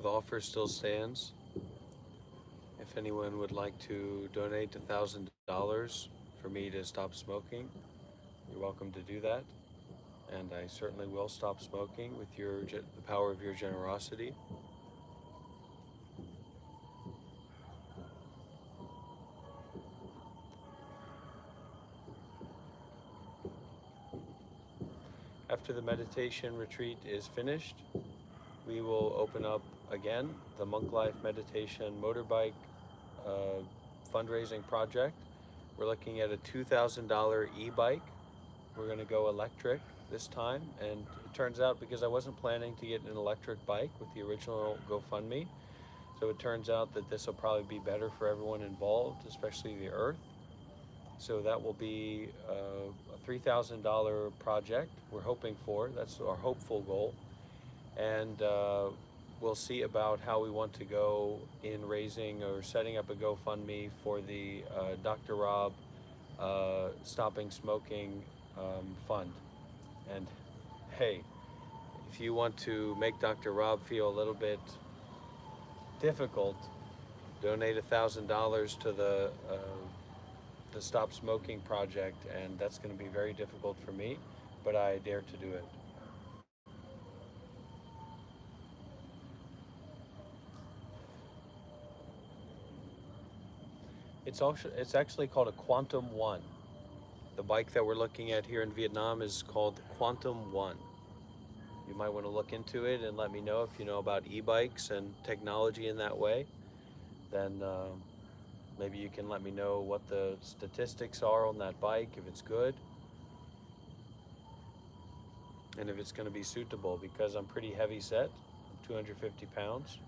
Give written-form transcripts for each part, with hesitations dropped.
The offer still stands. If anyone would like to donate $1,000 for me to stop smoking, you're welcome to do that. And I certainly will stop smoking with the power of your generosity. After the meditation retreat is finished, we will open up again the Monk Life Meditation Motorbike uh, fundraising project. We're looking at a $2,000 e-bike. We're going to go electric this time, and it turns out, because I wasn't planning to get an electric bike with the original GoFundMe, so it turns out that this will probably be better for everyone involved, especially the earth. So that will be a $3,000 project we're hoping for. That's our hopeful goal. And we'll see about how we want to go in raising or setting up a GoFundMe for the Dr. Rob Stopping Smoking Fund. And hey, if you want to make Dr. Rob feel a little bit difficult, donate $1,000 to the Stop Smoking project, and that's going to be very difficult for me, but I dare to do it. It's actually called a Quantum One. The bike that we're looking at here in Vietnam is called Quantum One. You might want to look into it and let me know if you know about e-bikes and technology in that way. Then maybe you can let me know what the statistics are on that bike, if it's good, and if it's going to be suitable, because I'm pretty heavy set. I'm 250 pounds,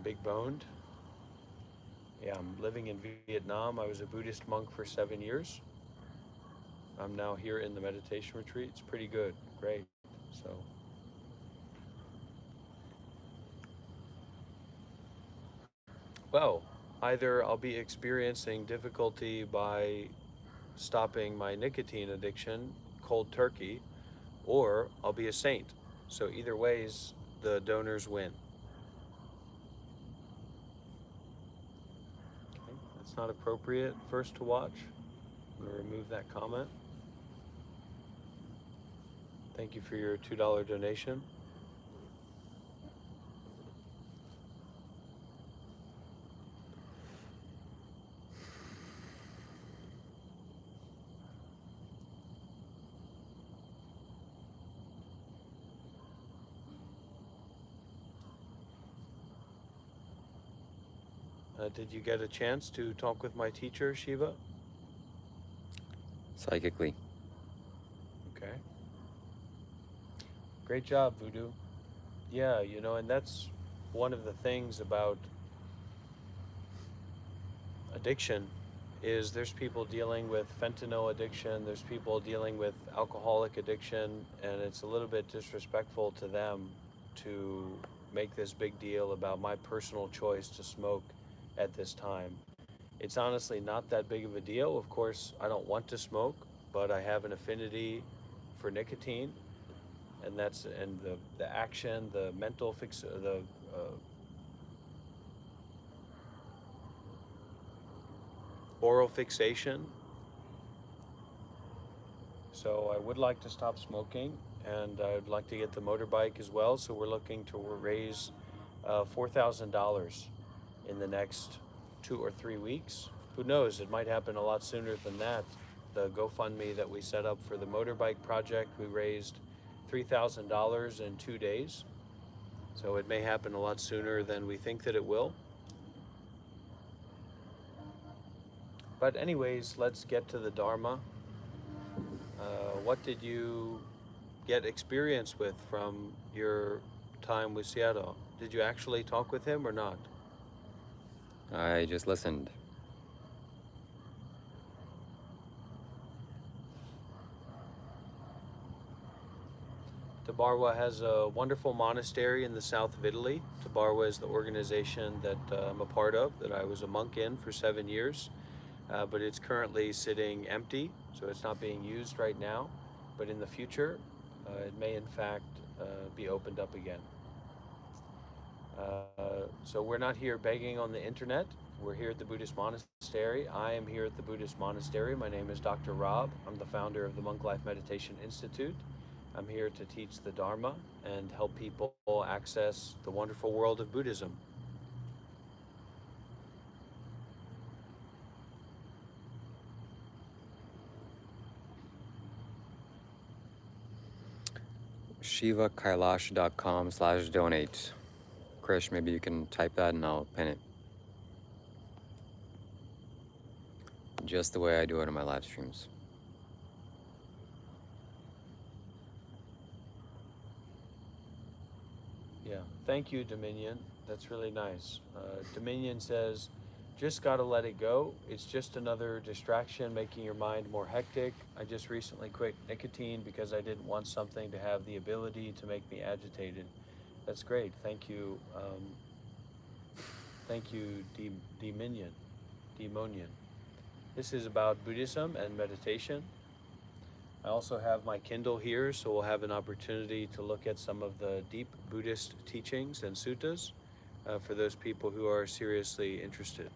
big boned. Yeah, I'm living in Vietnam. I was a Buddhist monk for 7 years. I'm now here in the meditation retreat. It's pretty good, great. So, well, either I'll be experiencing difficulty by stopping my nicotine addiction cold turkey, or I'll be a saint. So either ways, the donors win. Okay, that's not appropriate first to watch. I'm going to remove that comment. Thank you for your $2 donation. Did you get a chance to talk with my teacher, Shiva? Psychically. Okay. Great job, Voodoo. Yeah, and that's one of the things about addiction is there's people dealing with fentanyl addiction, there's people dealing with alcoholic addiction, and it's a little bit disrespectful to them to make this big deal about my personal choice to smoke at this time. It's honestly not that big of a deal. Of course, I don't want to smoke, but I have an affinity for nicotine, and the action, the mental fix, the oral fixation. So I would like to stop smoking, and I'd like to get the motorbike as well. So we're looking to raise $4,000 in the next 2 or 3 weeks. Who knows? It might happen a lot sooner than that. The GoFundMe that we set up for the motorbike project, we raised $3,000 in 2 days. So it may happen a lot sooner than we think that it will. But anyways, let's get to the Dharma. What did you get experience with from your time with Seattle? Did you actually talk with him or not? I just listened. Tabarwa has a wonderful monastery in the south of Italy. Tabarwa is the organization that I'm a part of, that I was a monk in for 7 years, but it's currently sitting empty, so it's not being used right now. But in the future, it may in fact be opened up again. So we're not here begging on the internet. We're here at the Buddhist monastery. I am here at the Buddhist monastery. My name is Dr. Rob. I'm the founder of the Monk Life Meditation Institute. I'm here to teach the Dharma and help people access the wonderful world of Buddhism. Shiva Kailash.com/donate. Krish, maybe you can type that and I'll pin it. Just the way I do it in my live streams. Yeah, thank you, Dominion. That's really nice. Dominion says, just gotta let it go. It's just another distraction making your mind more hectic. I just recently quit nicotine because I didn't want something to have the ability to make me agitated. That's great. Thank you. Thank you, Demonian. This is about Buddhism and meditation. I also have my Kindle here, so we'll have an opportunity to look at some of the deep Buddhist teachings and suttas for those people who are seriously interested.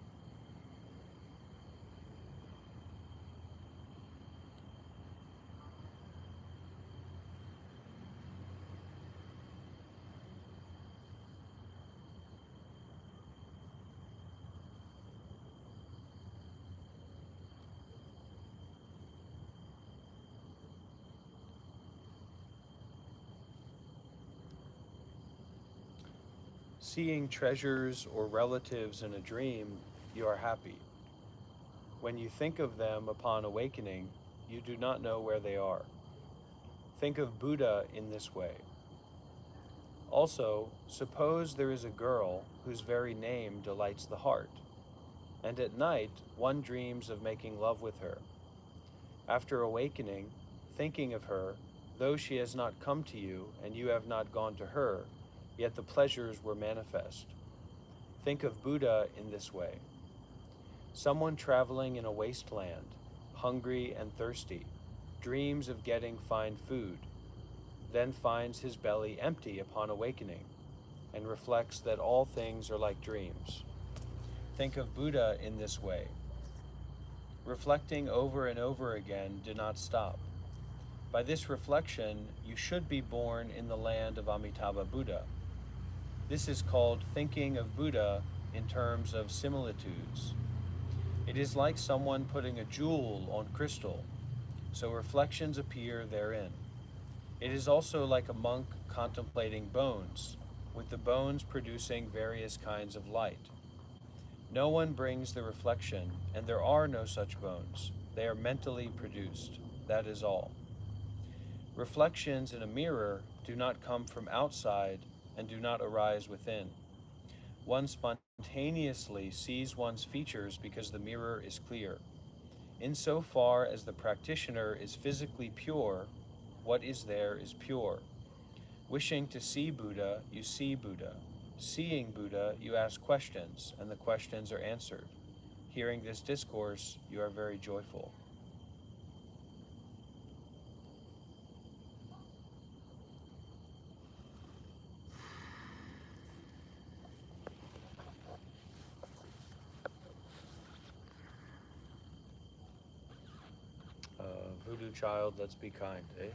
Seeing treasures or relatives in a dream, you are happy. When you think of them upon awakening, you do not know where they are. Think of Buddha in this way. Also, suppose there is a girl whose very name delights the heart, and at night one dreams of making love with her. After awakening, thinking of her, though she has not come to you and you have not gone to her, yet the pleasures were manifest. Think of Buddha in this way. Someone traveling in a wasteland, hungry and thirsty, dreams of getting fine food, then finds his belly empty upon awakening, and reflects that all things are like dreams. Think of Buddha in this way. Reflecting over and over again, do not stop. By this reflection, you should be born in the land of Amitabha Buddha. This is called thinking of Buddha in terms of similitudes. It is like someone putting a jewel on crystal, so reflections appear therein. It is also like a monk contemplating bones, with the bones producing various kinds of light. No one brings the reflection, and there are no such bones. They are mentally produced. That is all. Reflections in a mirror do not come from outside and do not arise within. One spontaneously sees one's features because the mirror is clear. Insofar as the practitioner is physically pure, what is there is pure. Wishing to see Buddha, you see Buddha. Seeing Buddha, you ask questions, and the questions are answered. Hearing this discourse, you are very joyful. Voodoo child, let's be kind, eh?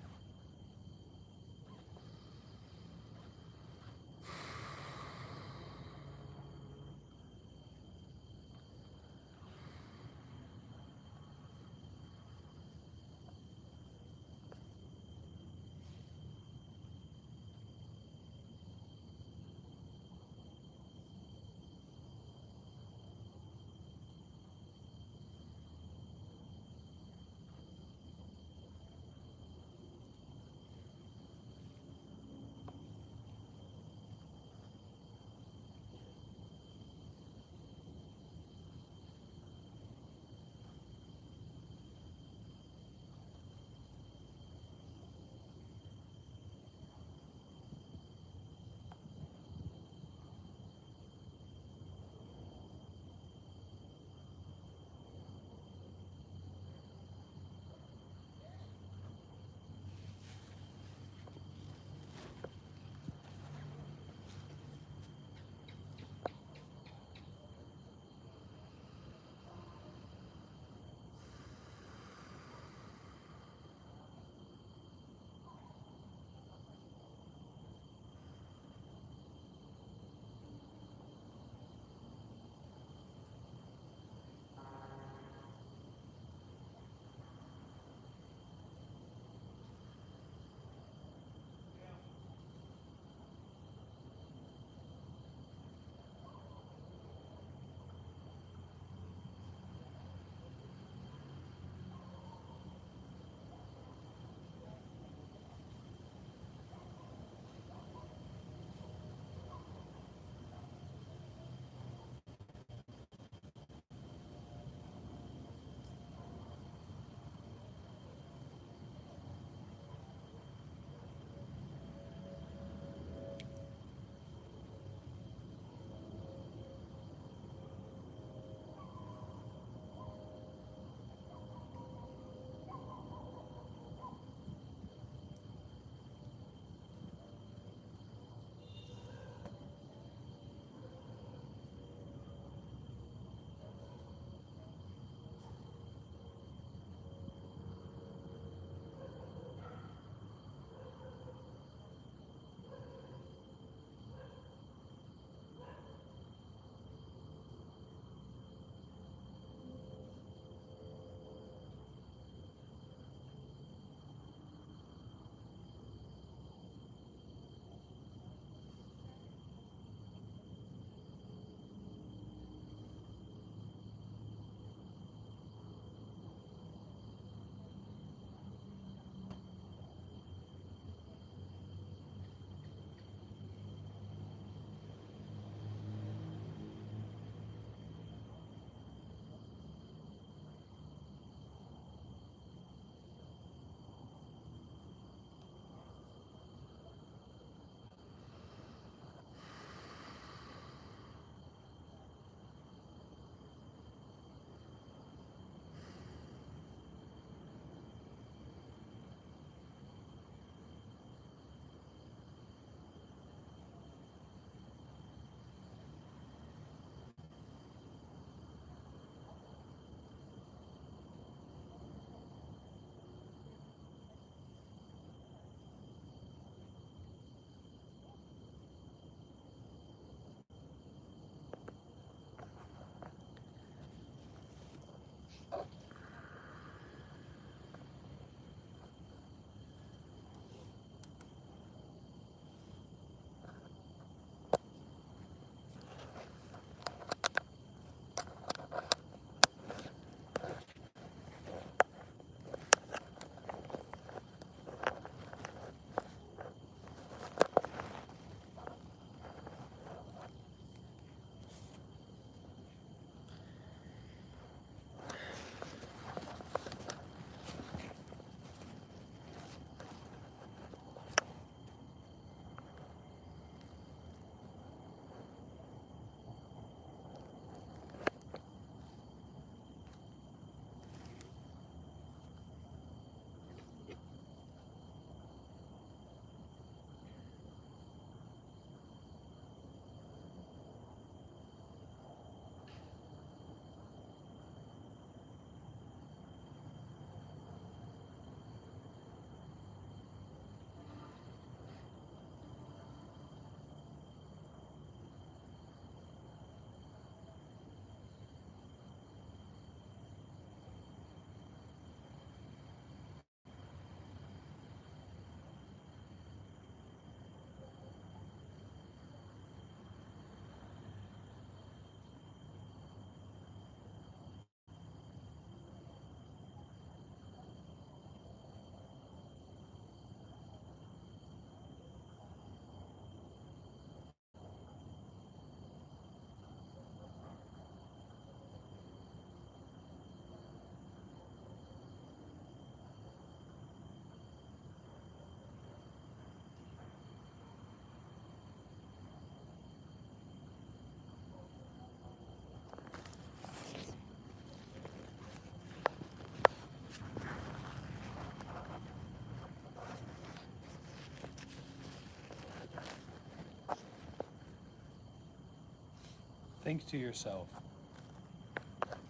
Think to yourself,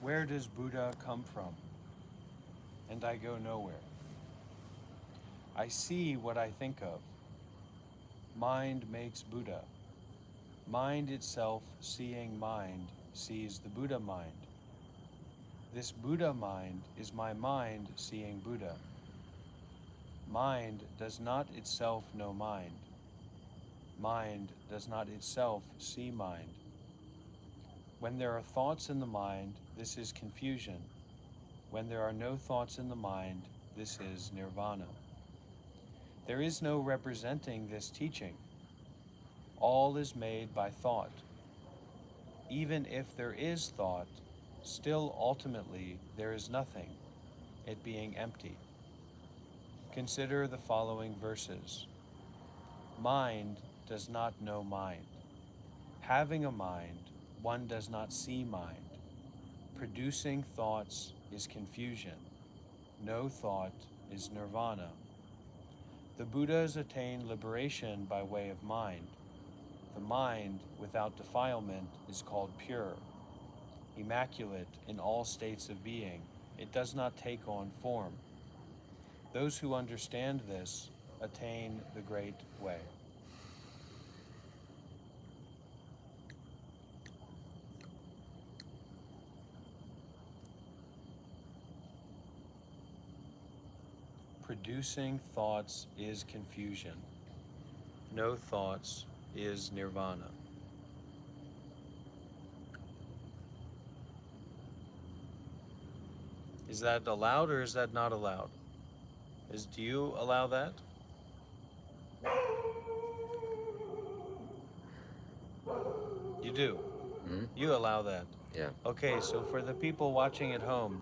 where does Buddha come from? And I go nowhere. I see what I think of. Mind makes Buddha. Mind itself, seeing mind, sees the Buddha mind. This Buddha mind is my mind seeing Buddha. Mind does not itself know mind. Mind does not itself see mind. When there are thoughts in the mind, this is confusion. When there are no thoughts in the mind, this is nirvana. There is no representing this teaching. All is made by thought. Even if there is thought, still ultimately there is nothing, it being empty. Consider the following verses. Mind does not know mind. Having a mind, one does not see mind. Producing thoughts is confusion. No thought is nirvana. The Buddhas attained liberation by way of mind. The mind, without defilement, is called pure. Immaculate in all states of being, it does not take on form. Those who understand this attain the great way. Producing thoughts is confusion. No thoughts is nirvana. Is that allowed or is that not allowed? Do you allow that? You do? Mm-hmm. You allow that? Yeah. Okay, so for the people watching at home,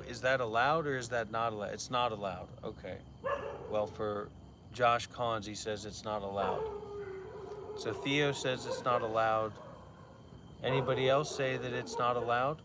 is that allowed or is that not allowed? It's not allowed. Okay. Well, for Josh Collins, he says it's not allowed. So Theo says it's not allowed. Anybody else say that it's not allowed?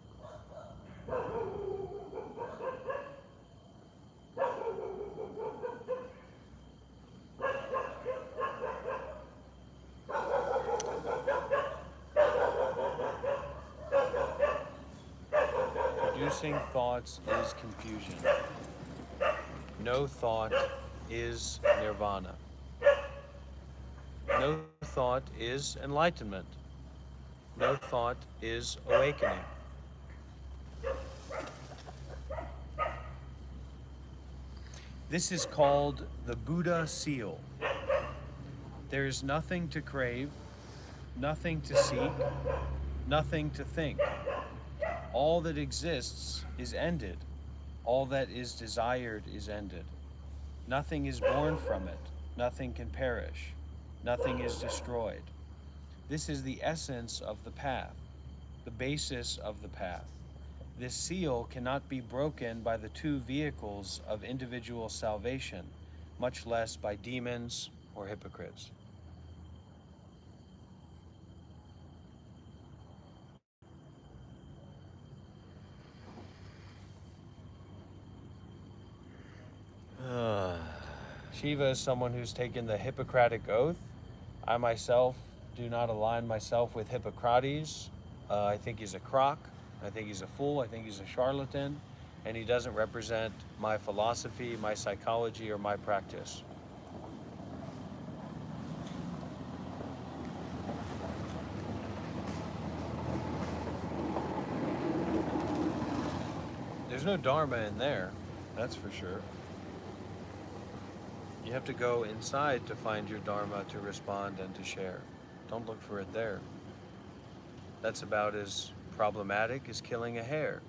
Producing thoughts is confusion. No thought is nirvana. No thought is enlightenment. No thought is awakening. This is called the Buddha seal. There is nothing to crave, nothing to seek, nothing to think. All that exists is ended. All that is desired is ended. Nothing is born from it. Nothing can perish. Nothing is destroyed. This is the essence of the path, the basis of the path. This seal cannot be broken by the two vehicles of individual salvation, much less by demons or hypocrites. Shiva is someone who's taken the Hippocratic Oath. I myself do not align myself with Hippocrates. I think he's a crock. I think he's a fool. I think he's a charlatan. And he doesn't represent my philosophy, my psychology, or my practice. There's no Dharma in there, that's for sure. You have to go inside to find your Dharma to respond and to share. Don't look for it there. That's about as problematic as killing a hare.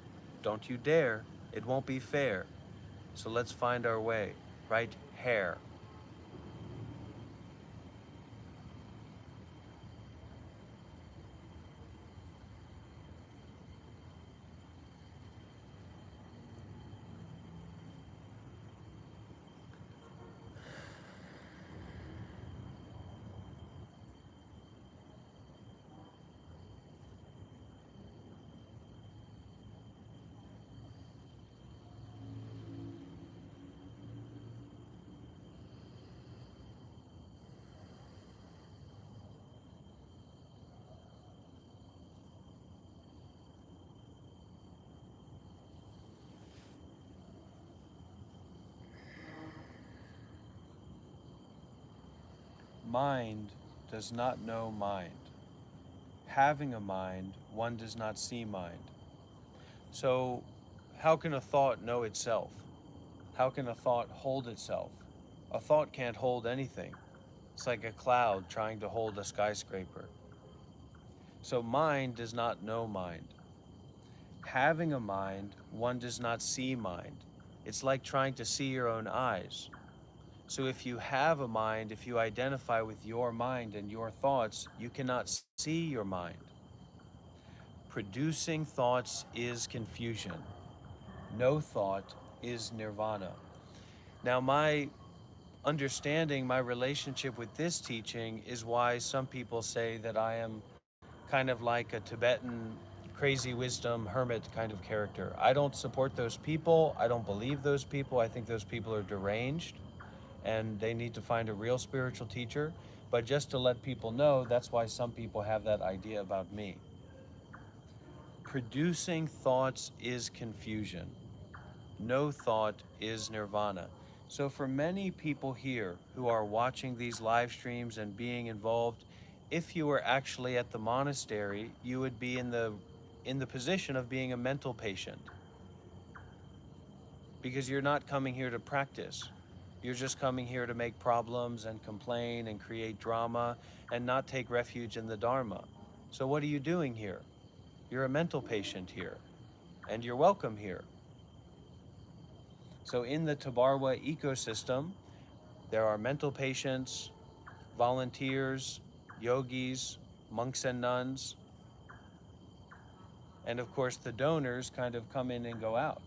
Don't you dare, it won't be fair. So let's find our way, right? Hare. Mind does not know mind. Having a mind, one does not see mind. So, how can a thought know itself? How can a thought hold itself? A thought can't hold anything. It's like a cloud trying to hold a skyscraper. So, mind does not know mind. Having a mind, one does not see mind. It's like trying to see your own eyes. So if you have a mind, if you identify with your mind and your thoughts, you cannot see your mind. Producing thoughts is confusion. No thought is nirvana. Now, my understanding, my relationship with this teaching is why some people say that I am kind of like a Tibetan crazy wisdom hermit kind of character. I don't support those people. I don't believe those people. I think those people are deranged and they need to find a real spiritual teacher. But just to let people know, that's why some people have that idea about me. Producing thoughts is confusion. No thought is nirvana. So for many people here who are watching these live streams and being involved, if you were actually at the monastery, you would be in the position of being a mental patient, because you're not coming here to practice. You're just coming here to make problems and complain and create drama and not take refuge in the Dharma. So what are you doing here? You're a mental patient here, and you're welcome here. So in the Tabarwa ecosystem, there are mental patients, volunteers, yogis, monks and nuns, and of course the donors kind of come in and go out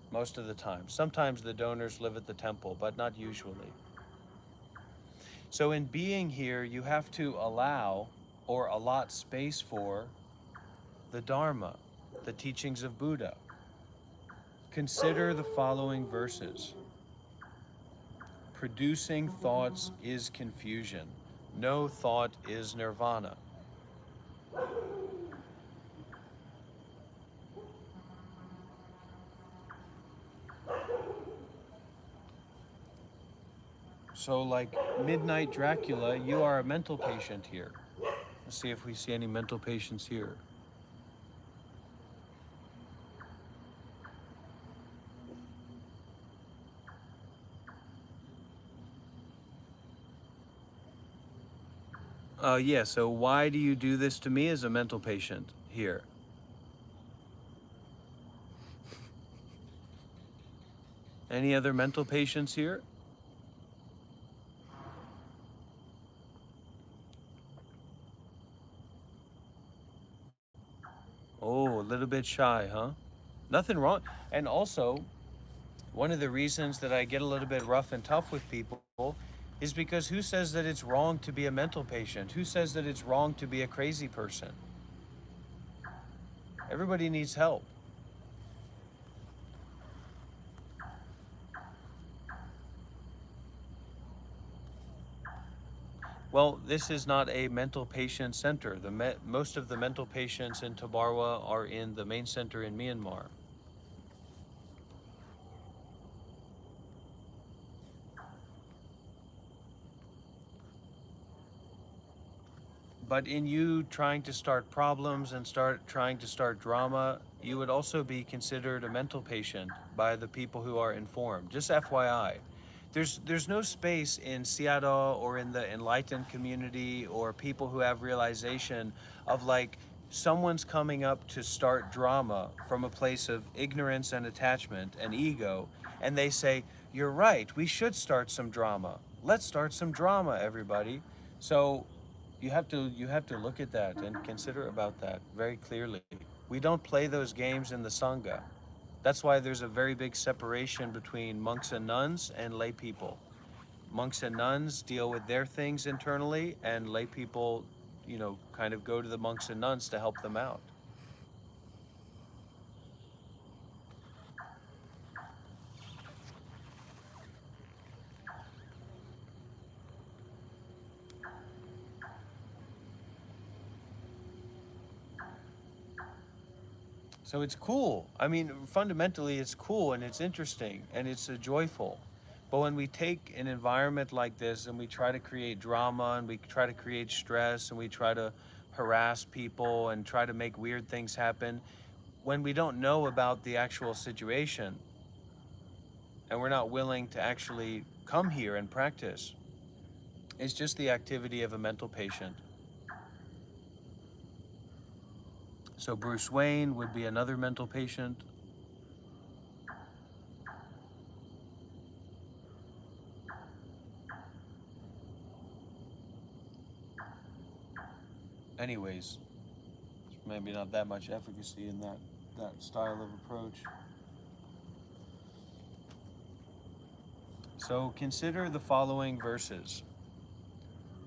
most of the time. Sometimes the donors live at the temple, but not usually. So in being here, you have to allow or allot space for the Dharma, the teachings of Buddha. Consider the following verses. Producing thoughts is confusion. No thought is nirvana. So like Midnight Dracula, you are a mental patient here. Let's see if we see any mental patients here. Yeah, so why do you do this to me as a mental patient here? Any other mental patients here? Oh, a little bit shy, huh? Nothing wrong. And also, one of the reasons that I get a little bit rough and tough with people is because who says that it's wrong to be a mental patient? Who says that it's wrong to be a crazy person? Everybody needs help. Well, this is not a mental patient center. Most of the mental patients in Tabarwa are in the main center in Myanmar. But in you trying to start problems and trying to start drama, you would also be considered a mental patient by the people who are informed. Just FYI. There's no space in Seattle or in the enlightened community or people who have realization of like someone's coming up to start drama from a place of ignorance and attachment and ego, and they say, "You're right, we should start some drama. Let's start some drama, everybody." So you have to look at that and consider about that very clearly. We don't play those games in the Sangha. That's why there's a very big separation between monks and nuns and lay people. Monks and nuns deal with their things internally, and lay people, kind of go to the monks and nuns to help them out. So it's cool. I mean, fundamentally, it's cool and it's interesting and it's joyful. But when we take an environment like this and we try to create drama and we try to create stress and we try to harass people and try to make weird things happen, when we don't know about the actual situation and we're not willing to actually come here and practice, it's just the activity of a mental patient. So Bruce Wayne would be another mental patient. Anyways, maybe not that much efficacy in that style of approach. So consider the following verses.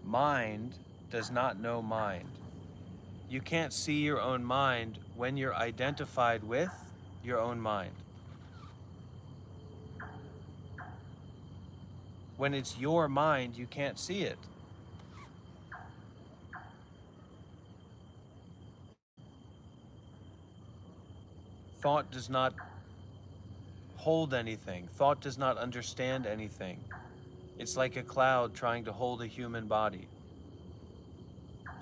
Mind does not know mind. You can't see your own mind when you're identified with your own mind. When it's your mind, you can't see it. Thought does not hold anything. Thought does not understand anything. It's like a cloud trying to hold a human body.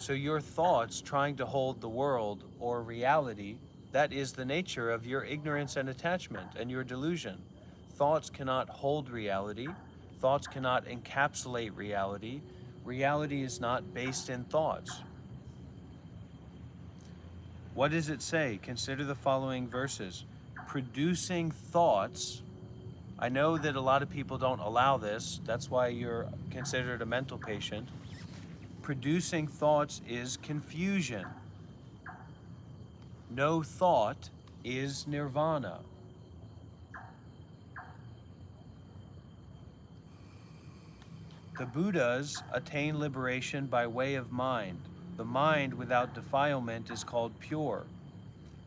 So your thoughts trying to hold the world or reality, that is the nature of your ignorance and attachment and your delusion. Thoughts cannot hold reality. Thoughts cannot encapsulate reality. Reality is not based in thoughts. What does it say? Consider the following verses. Producing thoughts. I know that a lot of people don't allow this. That's why you're considered a mental patient. Producing thoughts is confusion. No thought is nirvana. The Buddhas attain liberation by way of mind. The mind without defilement is called pure.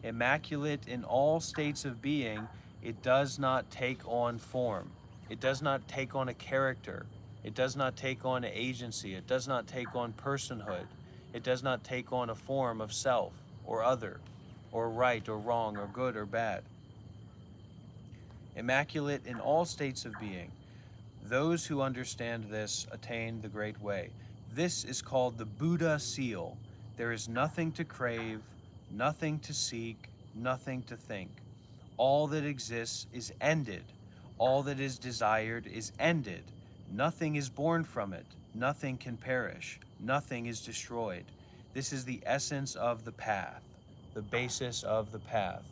Immaculate in all states of being, it does not take on form. It does not take on a character. It does not take on an agency. It does not take on personhood. It does not take on a form of self or other, or right or wrong or good or bad. Immaculate in all states of being. Those who understand this attain the great way. This is called the Buddha seal. There is nothing to crave, nothing to seek, nothing to think. All that exists is ended. All that is desired is ended. Nothing is born from it. Nothing can perish. Nothing is destroyed. This is the essence of the path, the basis of the path.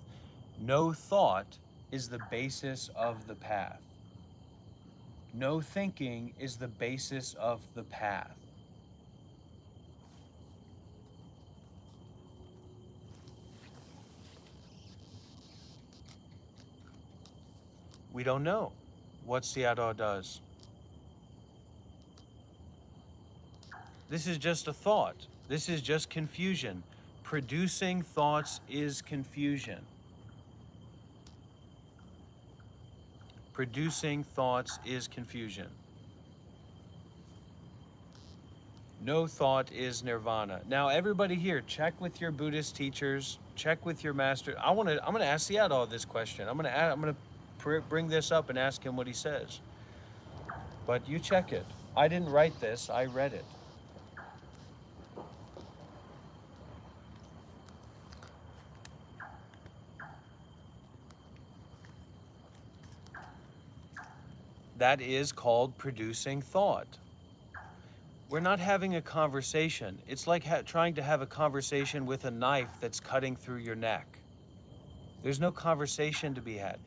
No thought is the basis of the path. No thinking is the basis of the path. We don't know what Sayadaw does. This is just a thought. This is just confusion. Producing thoughts is confusion. Producing thoughts is confusion. No thought is nirvana. Now, everybody here, check with your Buddhist teachers. Check with your master. I'm gonna ask Sayadaw this question. I'm gonna bring this up and ask him what he says. But you check it. I didn't write this. I read it. That is called producing thought. We're not having a conversation. It's like trying to have a conversation with a knife that's cutting through your neck. There's no conversation to be had.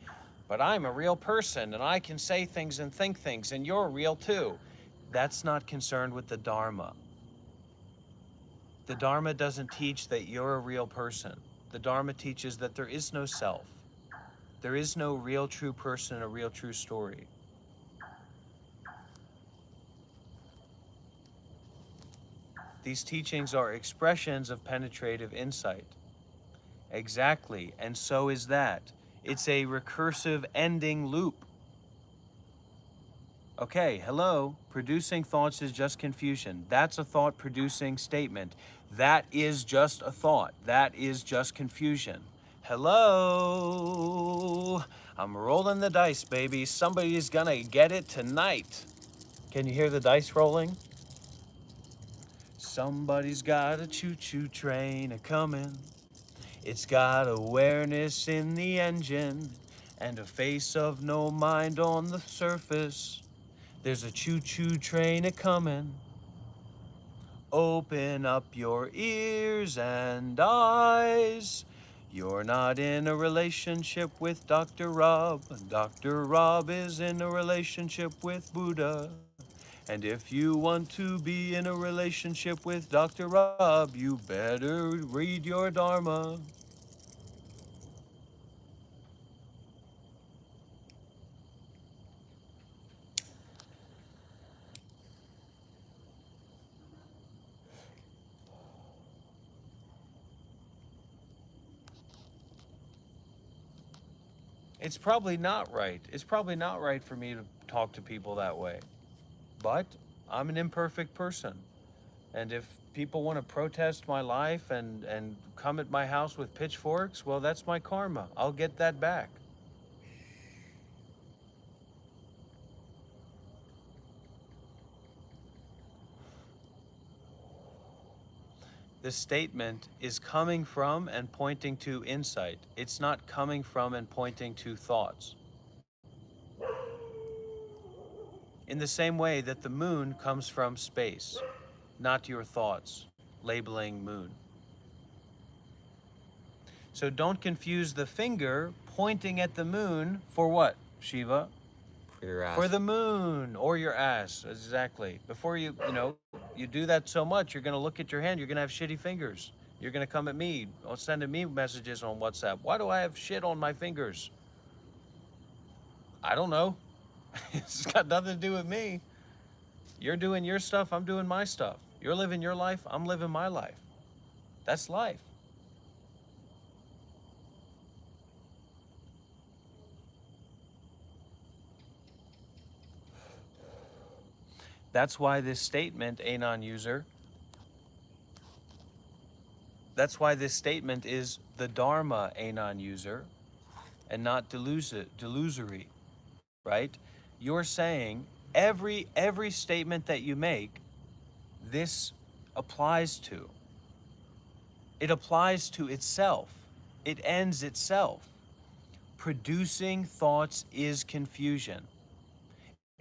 But I'm a real person and I can say things and think things and you're real too. That's not concerned with the Dharma. The Dharma doesn't teach that you're a real person. The Dharma teaches that there is no self. There is no real true person, a real true story. These teachings are expressions of penetrative insight. Exactly, and so is that. It's a recursive ending loop. Okay, hello, producing thoughts is just confusion. That's a thought-producing statement. That is just a thought. That is just confusion. Hello, I'm rolling the dice, baby. Somebody's gonna get it tonight. Can you hear the dice rolling? Somebody's got a choo-choo train a-comin'. It's got awareness in the engine and a face of no mind on the surface. There's a choo-choo train a-comin'. Open up your ears and eyes. You're not in a relationship with Dr. Rob. Dr. Rob is in a relationship with Buddha. And if you want to be in a relationship with Dr. Rob, you better read your Dharma. It's probably not right. It's probably not right for me to talk to people that way. But I'm an imperfect person. And if people want to protest my life and come at my house with pitchforks, well, that's my karma. I'll get that back. This statement is coming from and pointing to insight. It's not coming from and pointing to thoughts. In the same way that the moon comes from space, not your thoughts, labeling moon. So don't confuse the finger pointing at the moon for what, Shiva? For your ass. For the moon or your ass, exactly. Before you do that so much, you're gonna look at your hand, you're gonna have shitty fingers. You're gonna come at me or sending me messages on WhatsApp. Why do I have shit on my fingers? I don't know. It's got nothing to do with me. You're doing your stuff, I'm doing my stuff. You're living your life, I'm living my life. That's life. That's why this statement, Anon user, that's why this statement is the Dharma, Anon user, and not delusory, right? You're saying every statement that you make, this applies to. It applies to itself. It ends itself. Producing thoughts is confusion.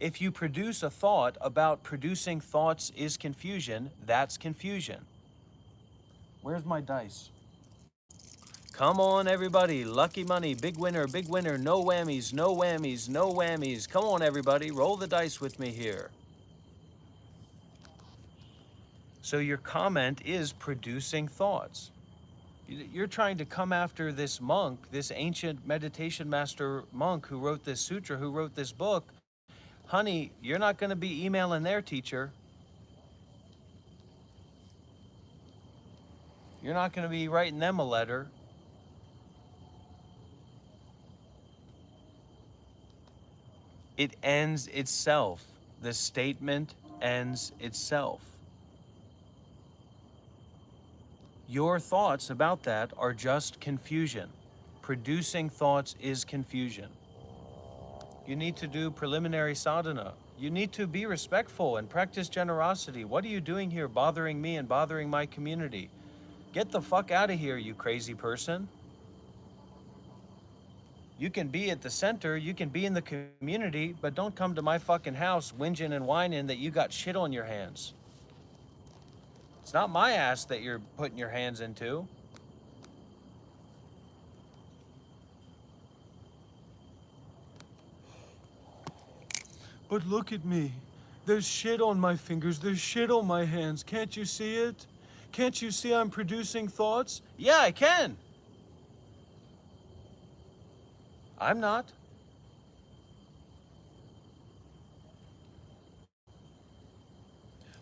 If you produce a thought about producing thoughts is confusion, that's confusion. Where's my dice? Come on, everybody. Lucky money, big winner, no whammies, no whammies, no whammies. Come on, everybody. Roll the dice with me here. So your comment is producing thoughts. You're trying to come after this monk, this ancient meditation master monk who wrote this sutra, who wrote this book. Honey, you're not going to be emailing their teacher. You're not going to be writing them a letter. It ends itself. The statement ends itself. Your thoughts about that are just confusion. Producing thoughts is confusion. You need to do preliminary sadhana. You need to be respectful and practice generosity. What are you doing here bothering me and bothering my community? Get the fuck out of here, you crazy person. You can be at the center, you can be in the community, but don't come to my fucking house whinging and whining that you got shit on your hands. It's not my ass that you're putting your hands into. But look at me. There's shit on my fingers. There's shit on my hands. Can't you see it? Can't you see I'm producing thoughts? Yeah, I can. I'm not.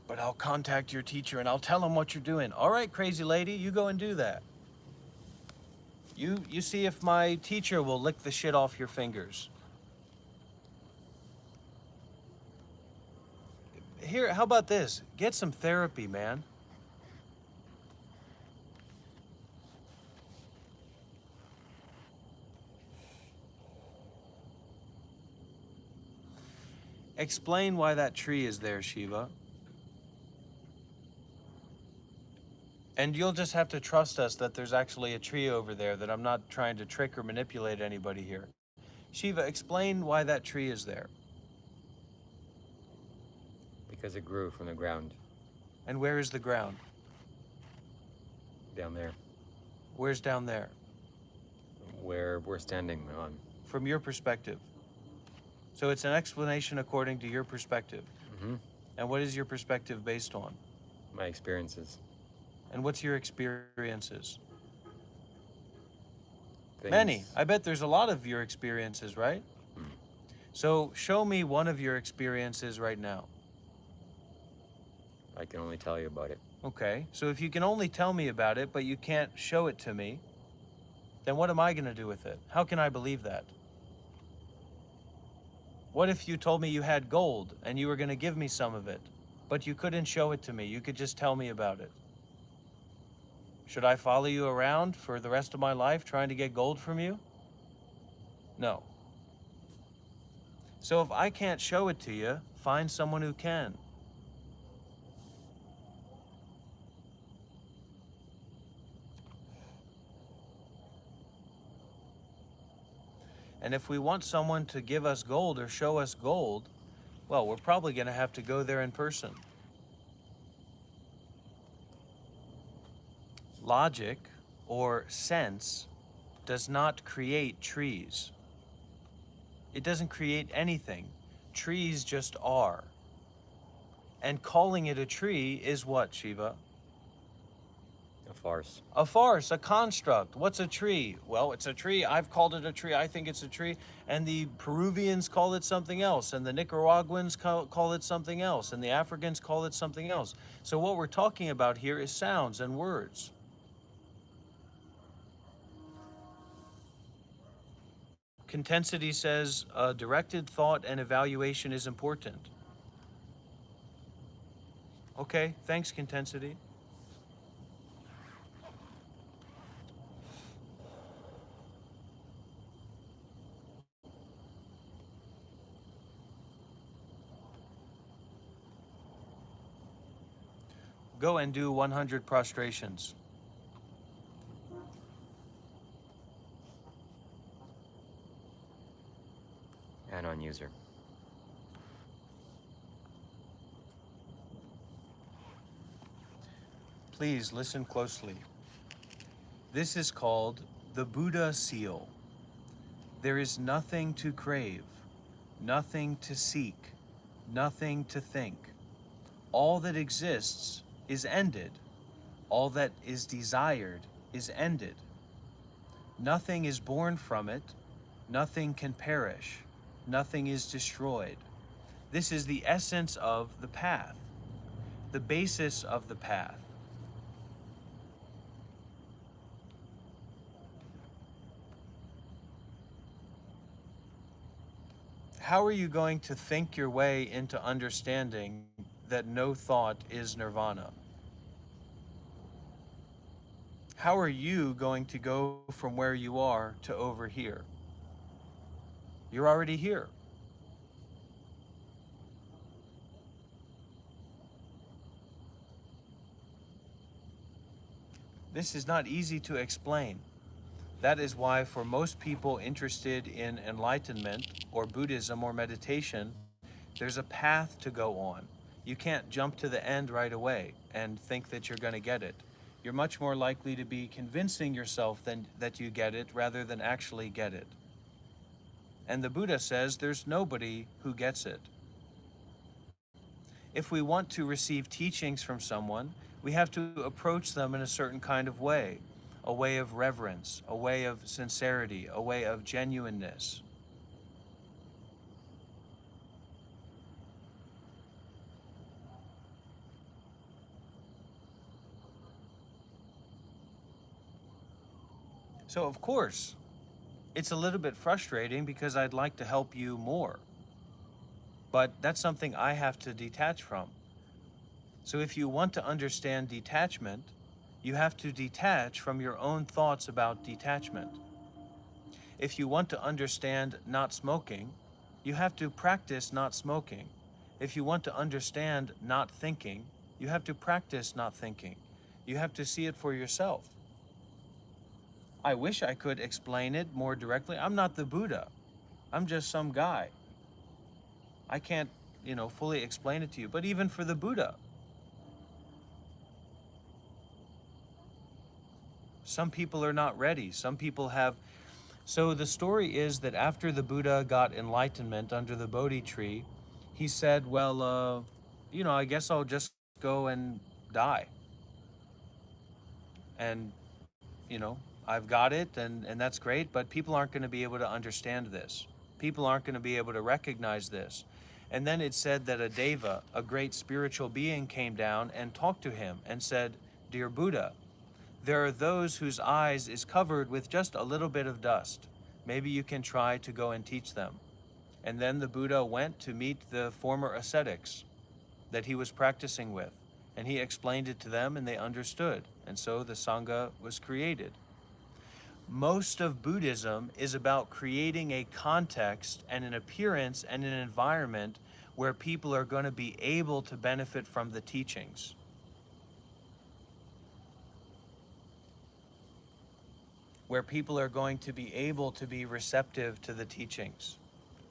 But I'll contact your teacher and I'll tell him what you're doing. All right, crazy lady, you go and do that. You see if my teacher will lick the shit off your fingers. Here, how about this? Get some therapy, man. Explain why that tree is there, Shiva. And you'll just have to trust us that there's actually a tree over there, that I'm not trying to trick or manipulate anybody here. Shiva, explain why that tree is there. Because it grew from the ground. And where is the ground? Down there. Where's down there? Where we're standing on. From your perspective. So it's an explanation according to your perspective. Mm-hmm. And what is your perspective based on? My experiences. And what's your experiences? Things. Many. I bet there's a lot of your experiences, right? Mm. So show me one of your experiences right now. I can only tell you about it. Okay, so if you can only tell me about it, but you can't show it to me, then what am I going to do with it? How can I believe that? What if you told me you had gold and you were going to give me some of it, but you couldn't show it to me? You could just tell me about it. Should I follow you around for the rest of my life trying to get gold from you? No. So if I can't show it to you, find someone who can. And if we want someone to give us gold or show us gold, well, we're probably going to have to go there in person. Logic or sense does not create trees. It doesn't create anything. Trees just are. And calling it a tree is what, Shiva? A farce. A farce, a construct. What's a tree? Well, it's a tree. I've called it a tree. I think it's a tree. And the Peruvians call it something else. And the Nicaraguans call it something else. And the Africans call it something else. So what we're talking about here is sounds and words. Contensity says directed thought and evaluation is important. Okay, thanks, Contensity. Go and do 100 prostrations. And on user. Please listen closely. This is called the Buddha seal. There is nothing to crave, nothing to seek, nothing to think. All that exists is ended. All that is desired is ended. Nothing is born from it. Nothing can perish. Nothing is destroyed. This is the essence of the path, the basis of the path. How are you going to think your way into understanding that no thought is nirvana? How are you going to go from where you are to over here? You're already here. This is not easy to explain. That is why for most people interested in enlightenment or Buddhism or meditation, there's a path to go on. You can't jump to the end right away and think that you're going to get it. You're much more likely to be convincing yourself that you get it rather than actually get it. And the Buddha says there's nobody who gets it. If we want to receive teachings from someone, we have to approach them in a certain kind of way. A way of reverence, a way of sincerity, a way of genuineness. So of course, it's a little bit frustrating because I'd like to help you more. But that's something I have to detach from. So if you want to understand detachment, you have to detach from your own thoughts about detachment. If you want to understand not smoking, you have to practice not smoking. If you want to understand not thinking, you have to practice not thinking. You have to see it for yourself. I wish I could explain it more directly. I'm not the Buddha. I'm just some guy. I can't, fully explain it to you. But even for the Buddha, some people are not ready. Some people have. So the story is that after the Buddha got enlightenment under the Bodhi tree, he said, well, I guess I'll just go and die. And, I've got it, and that's great, but people aren't going to be able to understand this. People aren't going to be able to recognize this. And then it said that a deva, a great spiritual being, came down and talked to him and said, "Dear Buddha, there are those whose eyes is covered with just a little bit of dust. Maybe you can try to go and teach them." And then the Buddha went to meet the former ascetics that he was practicing with, and he explained it to them and they understood. And so the Sangha was created. Most of Buddhism is about creating a context and an appearance and an environment where people are going to be able to benefit from the teachings. Where people are going to be able to be receptive to the teachings.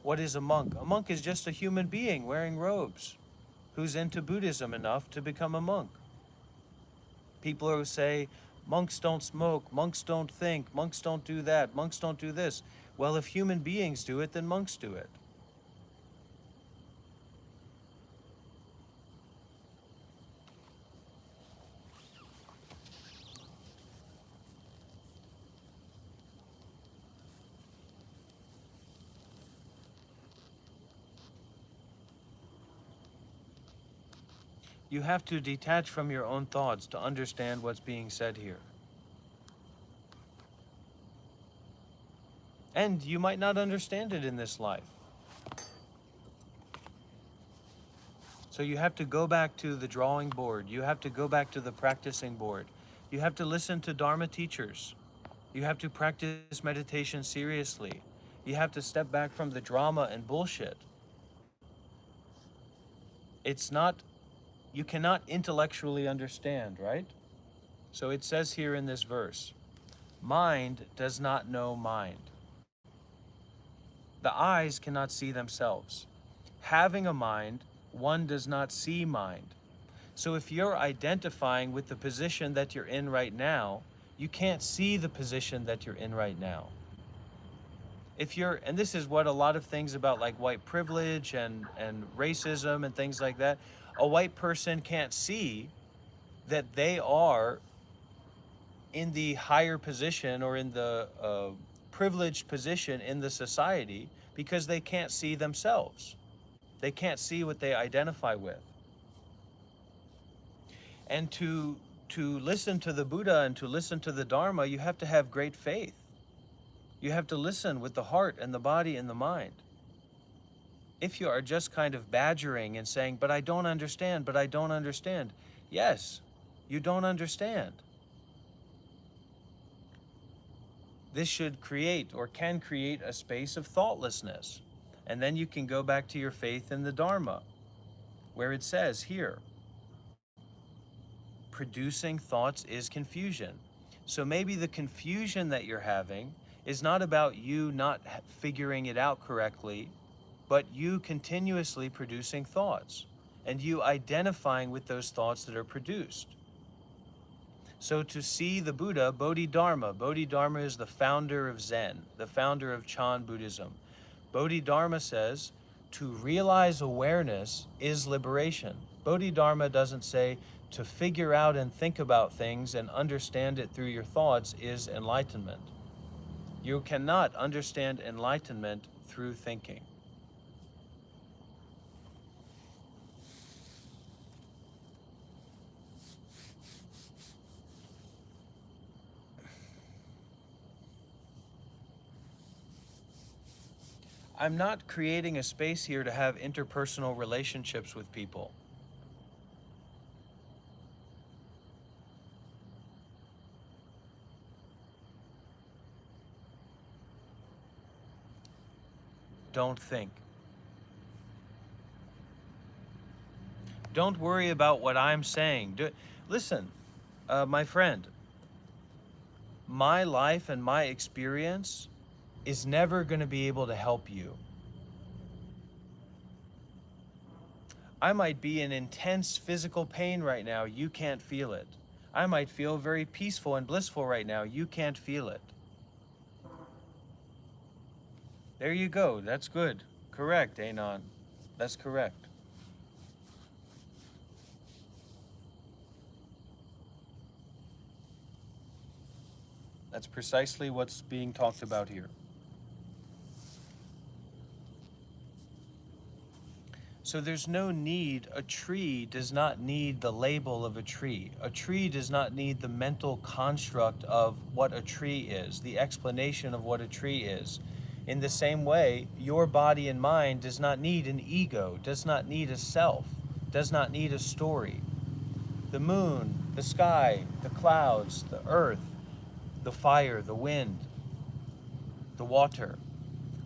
What is a monk? A monk is just a human being wearing robes who's into Buddhism enough to become a monk. People who say, monks don't smoke, monks don't think, monks don't do that, monks don't do this. Well, if human beings do it, then monks do it. You have to detach from your own thoughts to understand what's being said here. And you might not understand it in this life. So you have to go back to the drawing board. You have to go back to the practicing board. You have to listen to Dharma teachers. You have to practice meditation seriously. You have to step back from the drama and bullshit. You cannot intellectually understand, right? So it says here in this verse, mind does not know mind. The eyes cannot see themselves. Having a mind, one does not see mind. So if you're identifying with the position that you're in right now, you can't see the position that you're in right now. If you're, and this is what a lot of things about like white privilege and racism and things like that, a white person can't see that they are in the higher position or in the privileged position in the society because they can't see themselves. They can't see what they identify with. And to listen to the Buddha and to listen to the Dharma, you have to have great faith. You have to listen with the heart and the body and the mind. If you are just kind of badgering and saying, but I don't understand, but I don't understand. Yes, you don't understand. This should create or can create a space of thoughtlessness. And then you can go back to your faith in the Dharma, where it says here, producing thoughts is confusion. So maybe the confusion that you're having is not about you not figuring it out correctly, but you continuously producing thoughts and you identifying with those thoughts that are produced. So to see the Buddha, Bodhidharma is the founder of Zen, the founder of Chan Buddhism. Bodhidharma says to realize awareness is liberation. Bodhidharma doesn't say to figure out and think about things and understand it through your thoughts is enlightenment. You cannot understand enlightenment through thinking. I'm not creating a space here to have interpersonal relationships with people. Don't think. Don't worry about what I'm saying. Listen, my friend, my life and my experience is never going to be able to help you. I might be in intense physical pain right now. You can't feel it. I might feel very peaceful and blissful right now. You can't feel it. There you go. That's good. Correct, Anon. That's correct. That's precisely what's being talked about here. So there's no need, a tree does not need the label of a tree. A tree does not need the mental construct of what a tree is, the explanation of what a tree is. In the same way, your body and mind does not need an ego, does not need a self, does not need a story. The moon, the sky, the clouds, the earth, the fire, the wind, the water,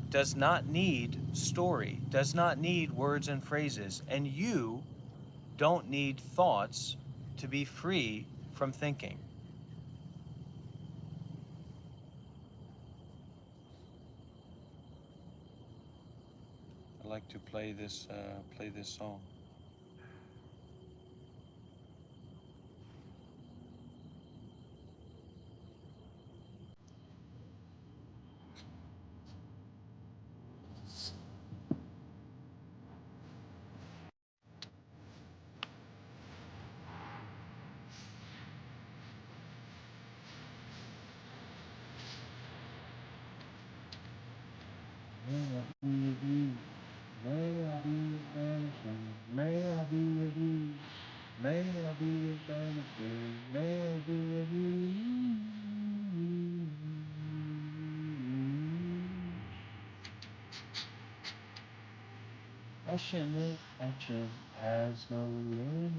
does not need story, does not need words and phrases, and you don't need thoughts to be free from thinking. I'd like to play this song. Action has no limit.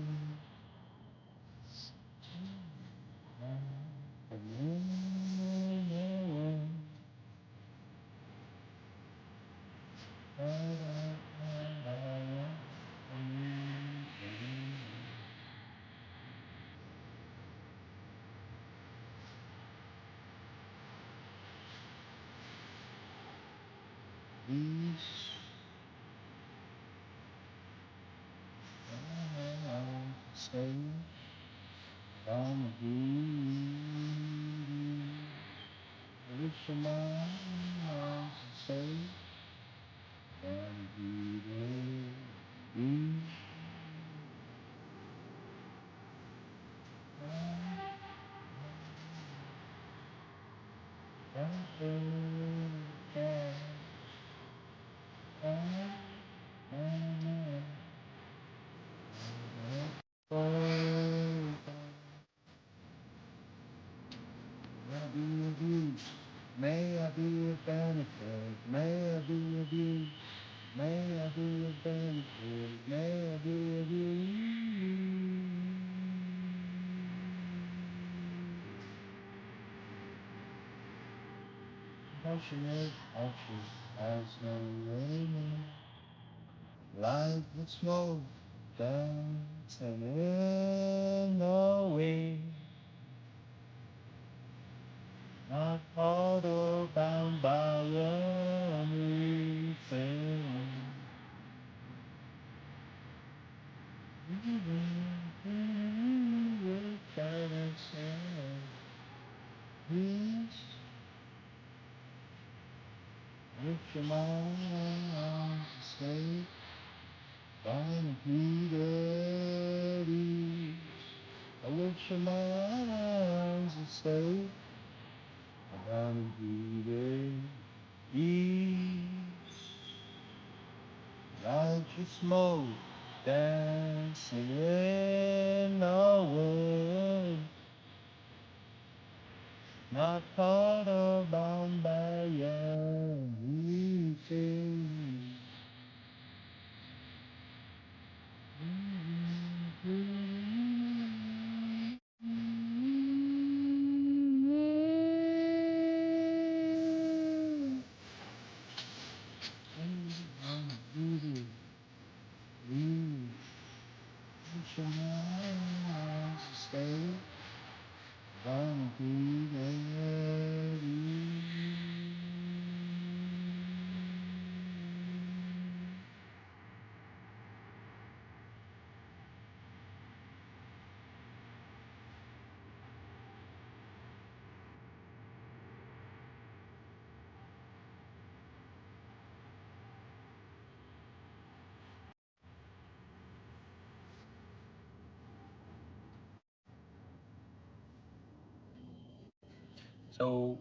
So,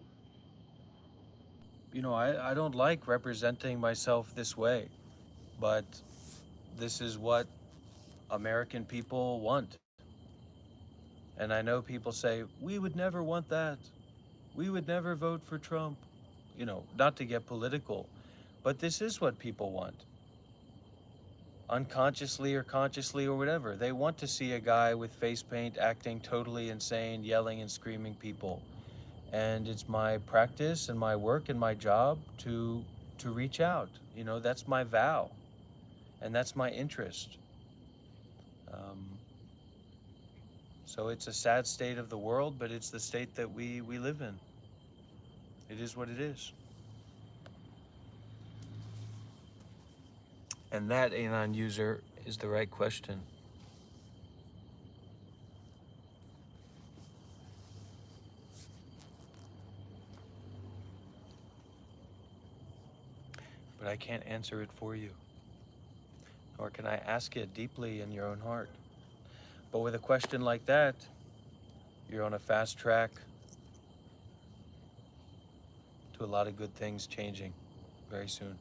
I don't like representing myself this way, but this is what American people want. And I know people say, we would never want that. We would never vote for Trump. Not to get political, but this is what people want. Unconsciously or consciously or whatever. They want to see a guy with face paint acting totally insane, yelling and screaming people. And it's my practice and my work and my job to reach out. That's my vow. And that's my interest. Um, so it's a sad state of the world, but it's the state that we live in. It is what it is. And that, Anon user, is the right question. But I can't answer it for you. Nor can I ask it deeply in your own heart. But with a question like that, you're on a fast track to a lot of good things changing very soon.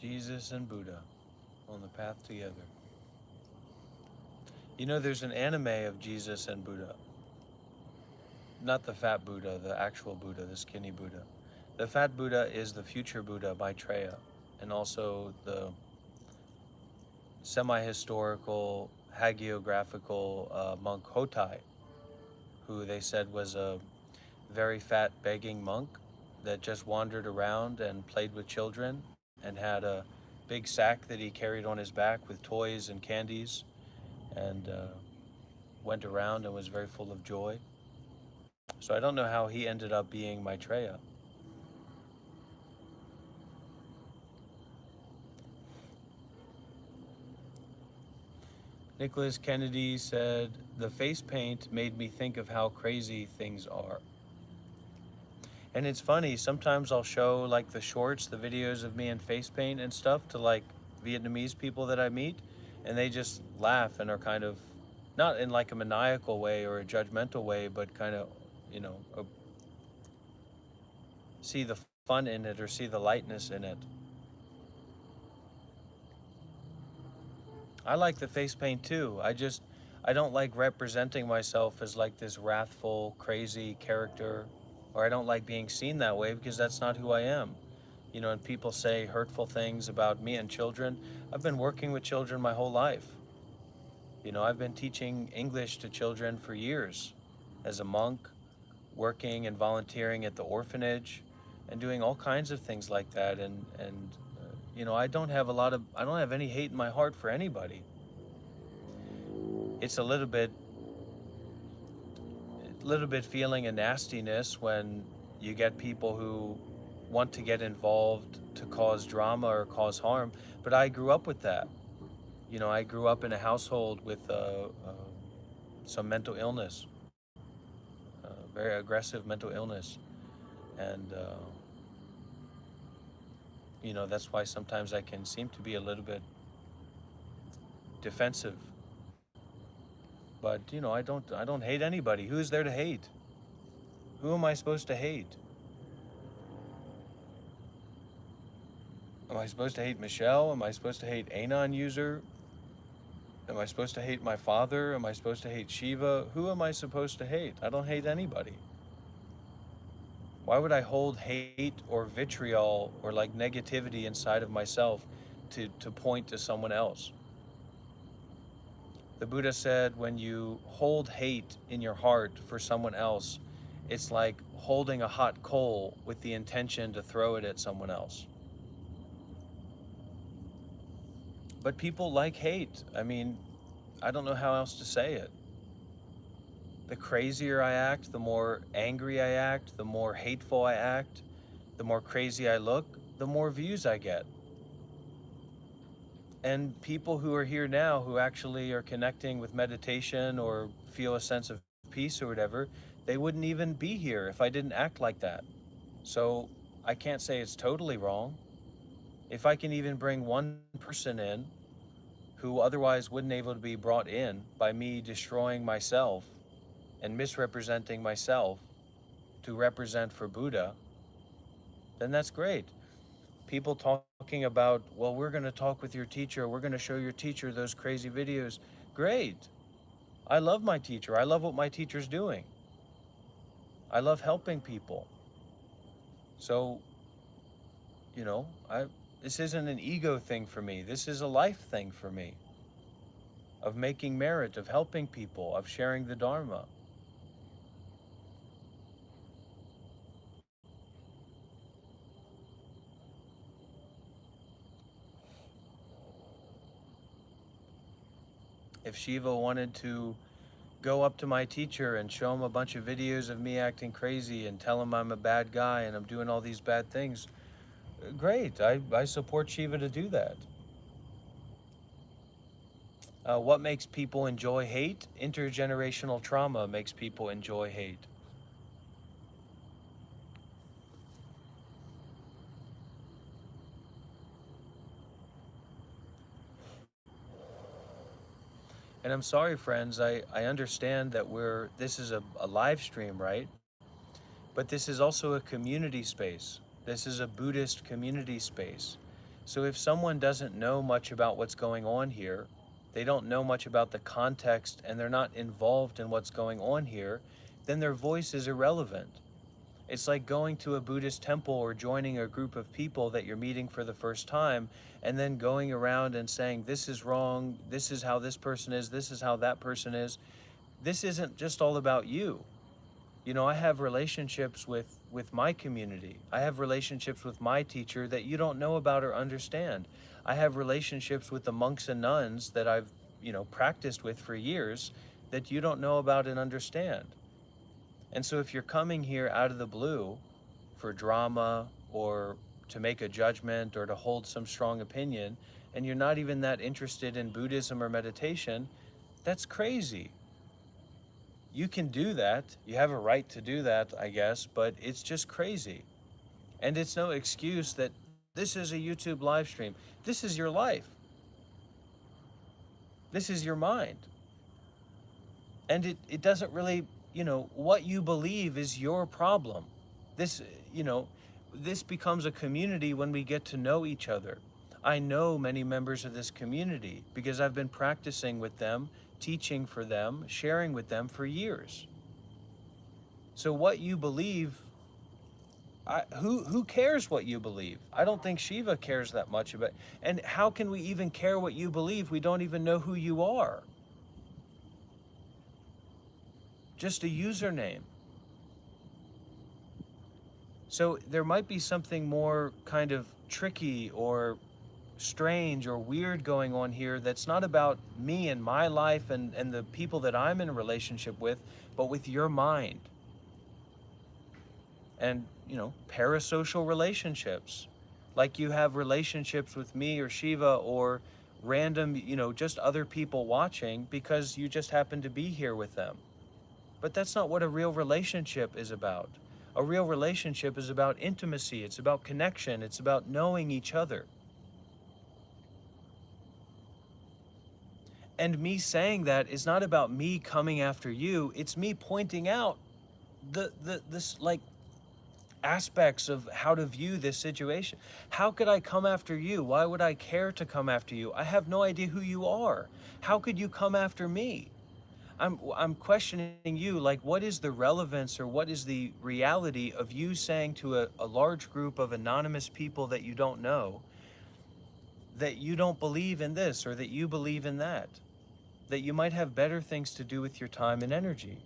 Jesus and Buddha on the path together. You know, there's an anime of Jesus and Buddha. Not the fat Buddha, the actual Buddha, the skinny Buddha. The fat Buddha is the future Buddha, Maitreya, and also the semi-historical, hagiographical monk Hotai, who they said was a very fat begging monk that just wandered around and played with children and had a big sack that he carried on his back with toys and candies, and went around and was very full of joy. So I don't know how he ended up being Maitreya. Nicholas Kennedy said, the face paint made me think of how crazy things are. And it's funny, sometimes I'll show like the shorts, the videos of me in face paint and stuff to like Vietnamese people that I meet, and they just laugh and are kind of, not in like a maniacal way or a judgmental way, but kind of, you know, see the fun in it or see the lightness in it. I like the face paint too. I don't like representing myself as like this wrathful, crazy character, or I don't like being seen that way because that's not who I am. You know, and people say hurtful things about me and children. I've been working with children my whole life. You know, I've been teaching English to children for years as a monk, working and volunteering at the orphanage and doing all kinds of things like that. And you know, I don't have any hate in my heart for anybody. It's a little bit feeling a nastiness when you get people who want to get involved to cause drama or cause harm. But I grew up with that. You know, I grew up in a household with some mental illness, very aggressive mental illness. And, you know, that's why sometimes I can seem to be a little bit defensive. But, you know, I don't hate anybody. Who's there to hate? Who am I supposed to hate? Am I supposed to hate Michelle? Am I supposed to hate Anon user? Am I supposed to hate my father? Am I supposed to hate Shiva? Who am I supposed to hate? I don't hate anybody. Why would I hold hate or vitriol or like negativity inside of myself to point to someone else? The Buddha said when you hold hate in your heart for someone else, it's like holding a hot coal with the intention to throw it at someone else. But people like hate. I mean, I don't know how else to say it. The crazier I act, the more angry I act, the more hateful I act, the more crazy I look, the more views I get. And people who are here now who actually are connecting with meditation or feel a sense of peace or whatever, they wouldn't even be here if I didn't act like that. So I can't say it's totally wrong. If I can even bring one person in who otherwise wouldn't able to be brought in by me destroying myself and misrepresenting myself to represent for Buddha, then that's great. People talking about, well, we're going to talk with your teacher, we're going to show your teacher those crazy videos. Great. I love my teacher. I love what my teacher's doing. I love helping people. So, you know, this isn't an ego thing for me. This is a life thing for me of making merit, of helping people, of sharing the Dharma. If Shiva wanted to go up to my teacher and show him a bunch of videos of me acting crazy and tell him I'm a bad guy and I'm doing all these bad things, great. I support Shiva to do that. What makes people enjoy hate? Intergenerational trauma makes people enjoy hate. And I'm sorry, friends, I understand that this is a live stream, right? But this is also a community space. This is a Buddhist community space. So if someone doesn't know much about what's going on here, they don't know much about the context, and they're not involved in what's going on here, then their voice is irrelevant. It's like going to a Buddhist temple or joining a group of people that you're meeting for the first time, and then going around and saying, this is wrong, this is how this person is, this is how that person is. This isn't just all about you. You know, I have relationships with my community. I have relationships with my teacher that you don't know about or understand. I have relationships with the monks and nuns that I've, practiced with for years that you don't know about and understand. And so if you're coming here out of the blue for drama or to make a judgment or to hold some strong opinion, and you're not even that interested in Buddhism or meditation, that's crazy. You can do that. You have a right to do that, I guess, but it's just crazy. And it's no excuse that this is a YouTube live stream. This is your life. This is your mind. And it doesn't really, what you believe is your problem. This, this becomes a community when we get to know each other. I know many members of this community because I've been practicing with them, teaching for them, sharing with them for years. So what you believe, who cares what you believe? I don't think Shiva cares that much about it. And how can we even care what you believe? We don't even know who you are. Just a username. So there might be something more kind of tricky or strange or weird going on here that's not about me and my life and the people that I'm in a relationship with, but with your mind. And, parasocial relationships. Like you have relationships with me or Shiva or random, just other people watching because you just happen to be here with them. But that's not what a real relationship is about. A real relationship is about intimacy. It's about connection. It's about knowing each other. And me saying that is not about me coming after you. It's me pointing out this aspects of how to view this situation. How could I come after you? Why would I care to come after you? I have no idea who you are. How could you come after me? I'm questioning you, like, what is the relevance or what is the reality of you saying to a large group of anonymous people that you don't know that you don't believe in this or that you believe in that you might have better things to do with your time and energy?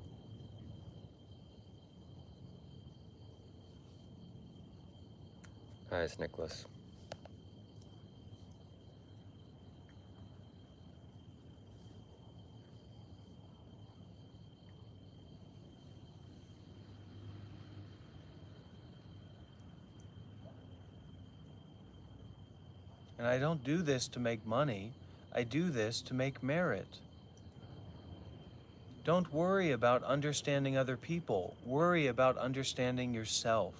Hi, it's Nicholas. And I don't do this to make money. I do this to make merit. Don't worry about understanding other people. Worry about understanding yourself.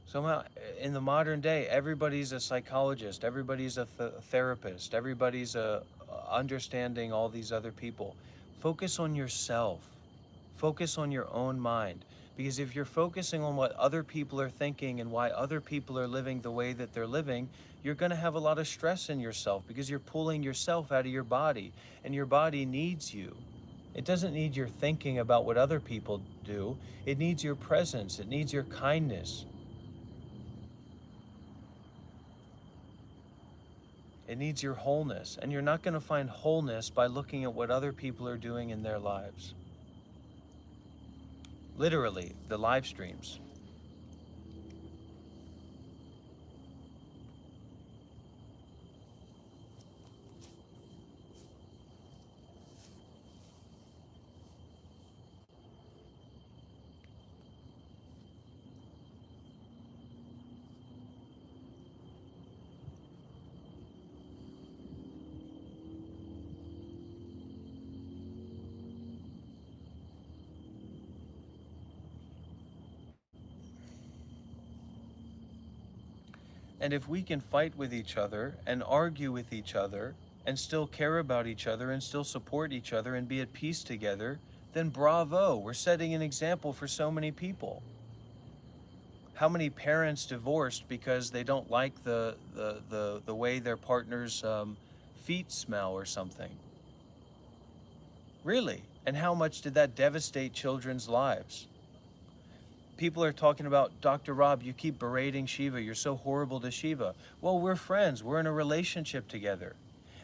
Somehow, in the modern day, everybody's a psychologist, everybody's a therapist, everybody's understanding all these other people. Focus on yourself. Focus on your own mind. Because if you're focusing on what other people are thinking and why other people are living the way that they're living, you're going to have a lot of stress in yourself because you're pulling yourself out of your body, and your body needs you. It doesn't need your thinking about what other people do. It needs your presence. It needs your kindness. It needs your wholeness. And you're not going to find wholeness by looking at what other people are doing in their lives. Literally, the live streams. And if we can fight with each other and argue with each other and still care about each other and still support each other and be at peace together, then bravo, we're setting an example for so many people. How many parents divorced because they don't like the way their partner's feet smell or something? Really? And how much did that devastate children's lives? People are talking about, Dr. Rob, you keep berating Shiva. You're so horrible to Shiva. Well, we're friends. We're in a relationship together.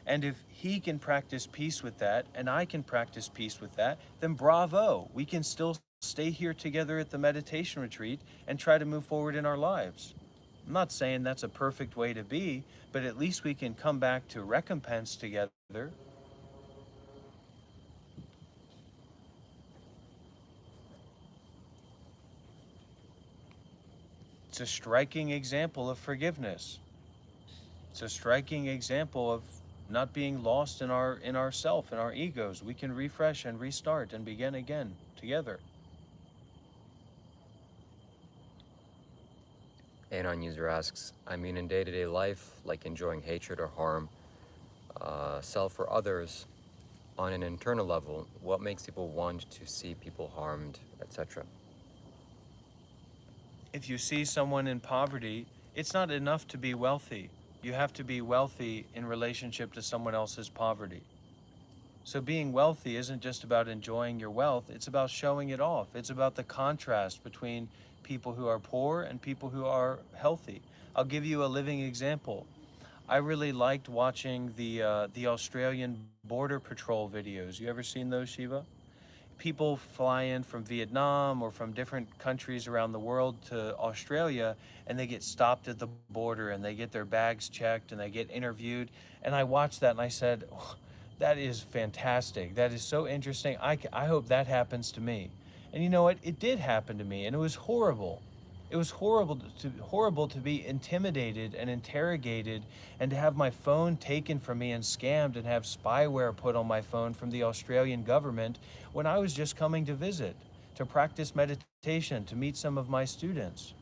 And if he can practice peace with that, and I can practice peace with that, then bravo. We can still stay here together at the meditation retreat and try to move forward in our lives. I'm not saying that's a perfect way to be, but at least we can come back to recompense together. It's a striking example of forgiveness. It's a striking example of not being lost in our self, in our egos. We can refresh and restart and begin again together. Anon user asks, I mean in day-to-day life, like enjoying hatred or harm, self or others, on an internal level, what makes people want to see people harmed, etc.? If you see someone in poverty, it's not enough to be wealthy. You have to be wealthy in relationship to someone else's poverty. So being wealthy isn't just about enjoying your wealth, it's about showing it off. It's about the contrast between people who are poor and people who are healthy. I'll give you a living example. I really liked watching the Australian Border Patrol videos. You ever seen those, Shiva? People fly in from Vietnam or from different countries around the world to Australia, and they get stopped at the border and they get their bags checked and they get interviewed. And I watched that and I said, oh, that is fantastic. That is so interesting. I hope that happens to me. And you know what? It did happen to me, and it was horrible. It was horrible to be intimidated and interrogated, and to have my phone taken from me and scammed, and have spyware put on my phone from the Australian government when I was just coming to visit, to practice meditation, to meet some of my students.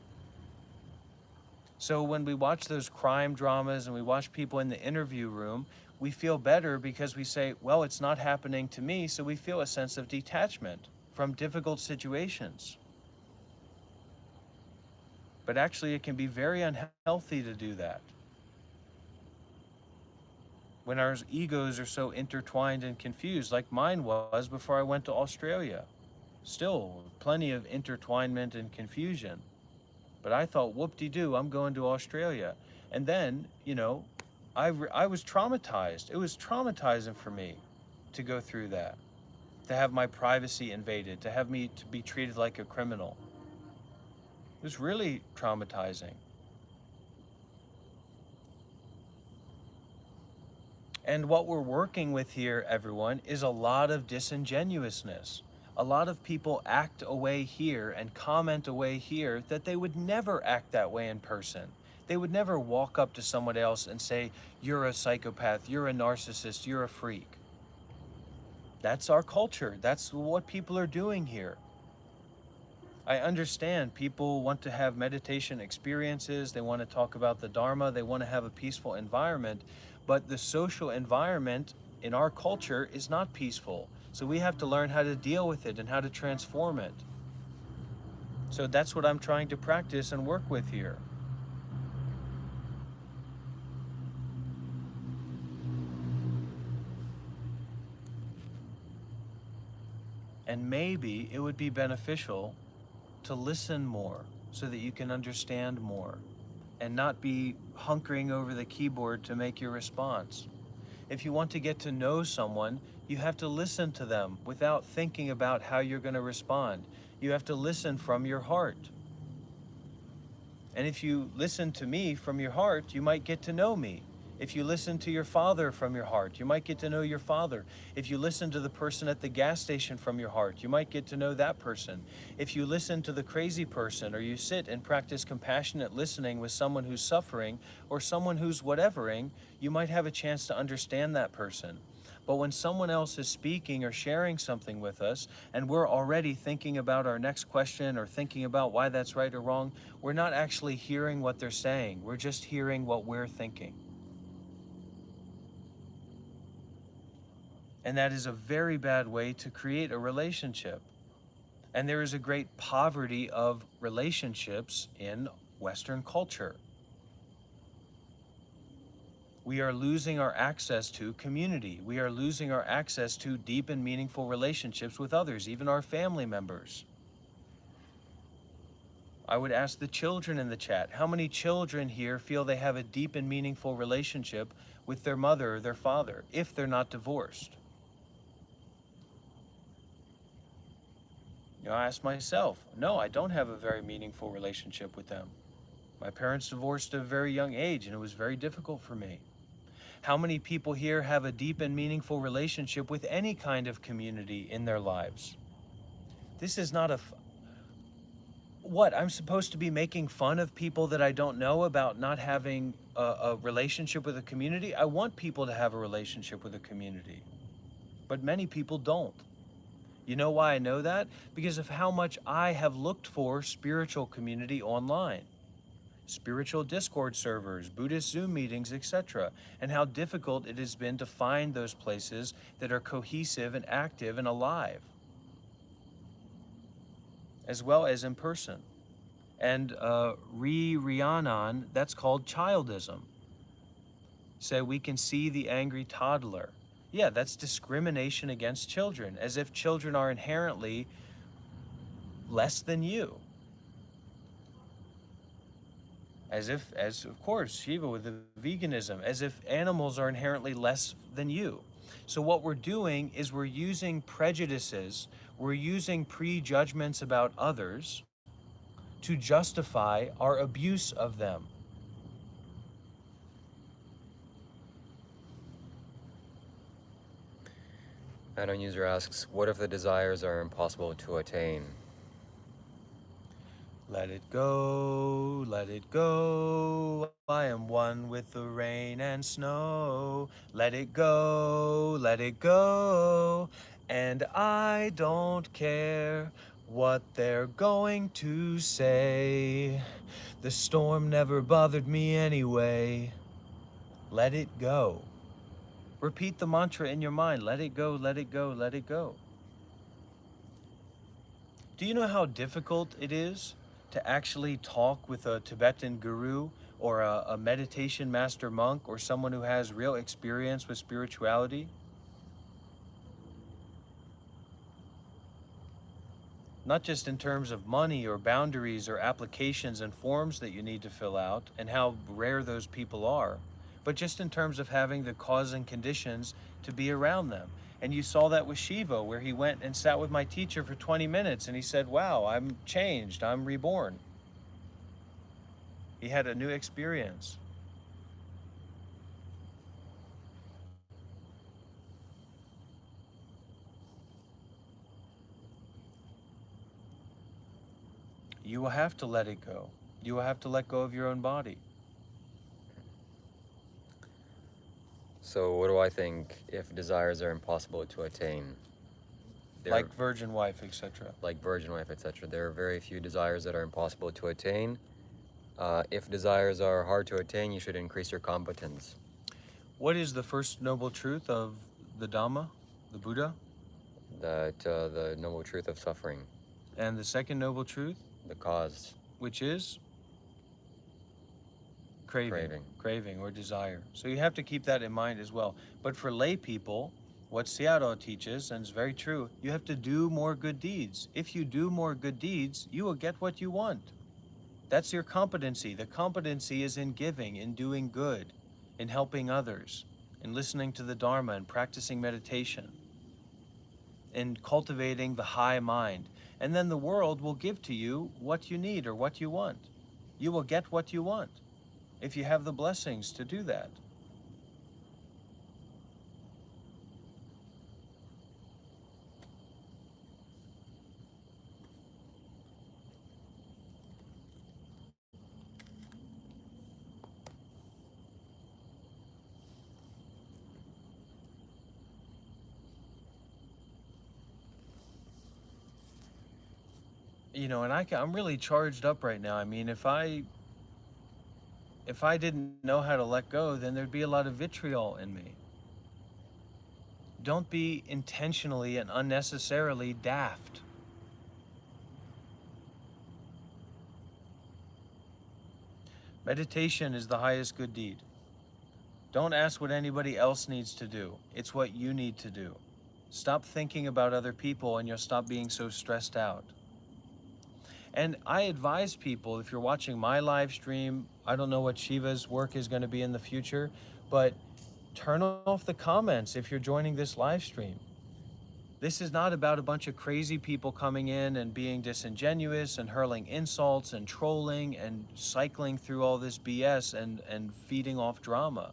So when we watch those crime dramas and we watch people in the interview room, we feel better because we say, well, it's not happening to me, so we feel a sense of detachment from difficult situations. But actually, it can be very unhealthy to do that. When our egos are so intertwined and confused, like mine was before I went to Australia. Still, plenty of intertwinement and confusion. But I thought, whoop-de-doo, I'm going to Australia. And then, you know, I was traumatized. It was traumatizing for me to go through that, to have my privacy invaded, to have me to be treated like a criminal. It was really traumatizing. And what we're working with here, everyone, is a lot of disingenuousness. A lot of people act a way here and comment a way here that they would never act that way in person. They would never walk up to someone else and say, you're a psychopath, you're a narcissist, you're a freak. That's our culture. That's what people are doing here. I understand people want to have meditation experiences, they want to talk about the Dharma, they want to have a peaceful environment, but the social environment in our culture is not peaceful. So we have to learn how to deal with it and how to transform it. So that's what I'm trying to practice and work with here. And maybe it would be beneficial to listen more so that you can understand more and not be hunkering over the keyboard to make your response. If you want to get to know someone, you have to listen to them without thinking about how you're going to respond. You have to listen from your heart. And if you listen to me from your heart, you might get to know me. If you listen to your father from your heart, you might get to know your father. If you listen to the person at the gas station from your heart, you might get to know that person. If you listen to the crazy person, or you sit and practice compassionate listening with someone who's suffering or someone who's whatevering, you might have a chance to understand that person. But when someone else is speaking or sharing something with us, and we're already thinking about our next question or thinking about why that's right or wrong, we're not actually hearing what they're saying. We're just hearing what we're thinking. And that is a very bad way to create a relationship. And there is a great poverty of relationships in Western culture. We are losing our access to community. We are losing our access to deep and meaningful relationships with others, even our family members. I would ask the children in the chat, how many children here feel they have a deep and meaningful relationship with their mother or their father, if they're not divorced? I ask myself, no, I don't have a very meaningful relationship with them. My parents divorced at a very young age, and it was very difficult for me. How many people here have a deep and meaningful relationship with any kind of community in their lives? This is not what, I'm supposed to be making fun of people that I don't know about not having a relationship with a community? I want people to have a relationship with a community, but many people don't. You know why I know that? Because of how much I have looked for spiritual community online. Spiritual Discord servers, Buddhist Zoom meetings, etc., and how difficult it has been to find those places that are cohesive and active and alive, as well as in person. And Rhiannon, that's called childism. Say, we can see the angry toddler. Yeah, that's discrimination against children, as if children are inherently less than you. As of course, Shiva with the veganism, as if animals are inherently less than you. So what we're doing is we're using prejudices, we're using prejudgments about others to justify our abuse of them. Add-on user asks, what if the desires are impossible to attain? Let it go, let it go. I am one with the rain and snow. Let it go, let it go. And I don't care what they're going to say. The storm never bothered me anyway. Let it go. Repeat the mantra in your mind. Let it go, let it go, let it go. Do you know how difficult it is to actually talk with a Tibetan guru or a meditation master monk or someone who has real experience with spirituality? Not just in terms of money or boundaries or applications and forms that you need to fill out and how rare those people are, but just in terms of having the cause and conditions to be around them. And you saw that with Shiva, where he went and sat with my teacher for 20 minutes and he said, wow, I'm changed, I'm reborn. He had a new experience. You will have to let it go. You will have to let go of your own body. So what do I think if desires are impossible to attain? Like virgin wife, etc. Like virgin wife, etc. There are very few desires that are impossible to attain. If desires are hard to attain, you should increase your competence. What is the first noble truth of the Dhamma, the Buddha? That the noble truth of suffering. And the second noble truth? The cause. Which is? Craving or desire. So you have to keep that in mind as well. But for lay people, what Sayadaw teaches, and it's very true, you have to do more good deeds. If you do more good deeds, you will get what you want. That's your competency. The competency is in giving, in doing good, in helping others, in listening to the Dharma and practicing meditation, in cultivating the high mind. And then the world will give to you what you need or what you want. You will get what you want if you have the blessings to do that. You know, and I'm really charged up right now. I mean, if I didn't know how to let go, then there'd be a lot of vitriol in me. Don't be intentionally and unnecessarily daft. Meditation is the highest good deed. Don't ask what anybody else needs to do. It's what you need to do. Stop thinking about other people and you'll stop being so stressed out. And I advise people, if you're watching my live stream, I don't know what Shiva's work is going to be in the future, but turn off the comments if you're joining this live stream. This is not about a bunch of crazy people coming in and being disingenuous and hurling insults and trolling and cycling through all this BS and feeding off drama.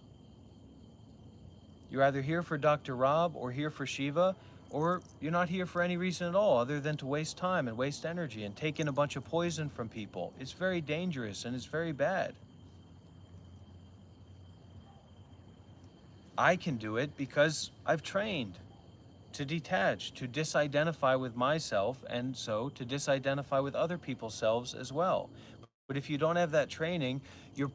You're either here for Dr. Rob or here for Shiva, or you're not here for any reason at all other than to waste time and waste energy and take in a bunch of poison from people. It's very dangerous and it's very bad. I can do it because I've trained to detach, to disidentify with myself, and so to disidentify with other people's selves as well. But if you don't have that training, you're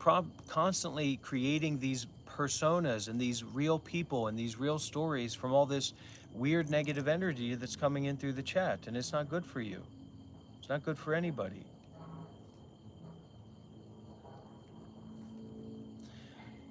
constantly creating these personas and these real people and these real stories from all this weird negative energy that's coming in through the chat, and it's not good for you. It's not good for anybody.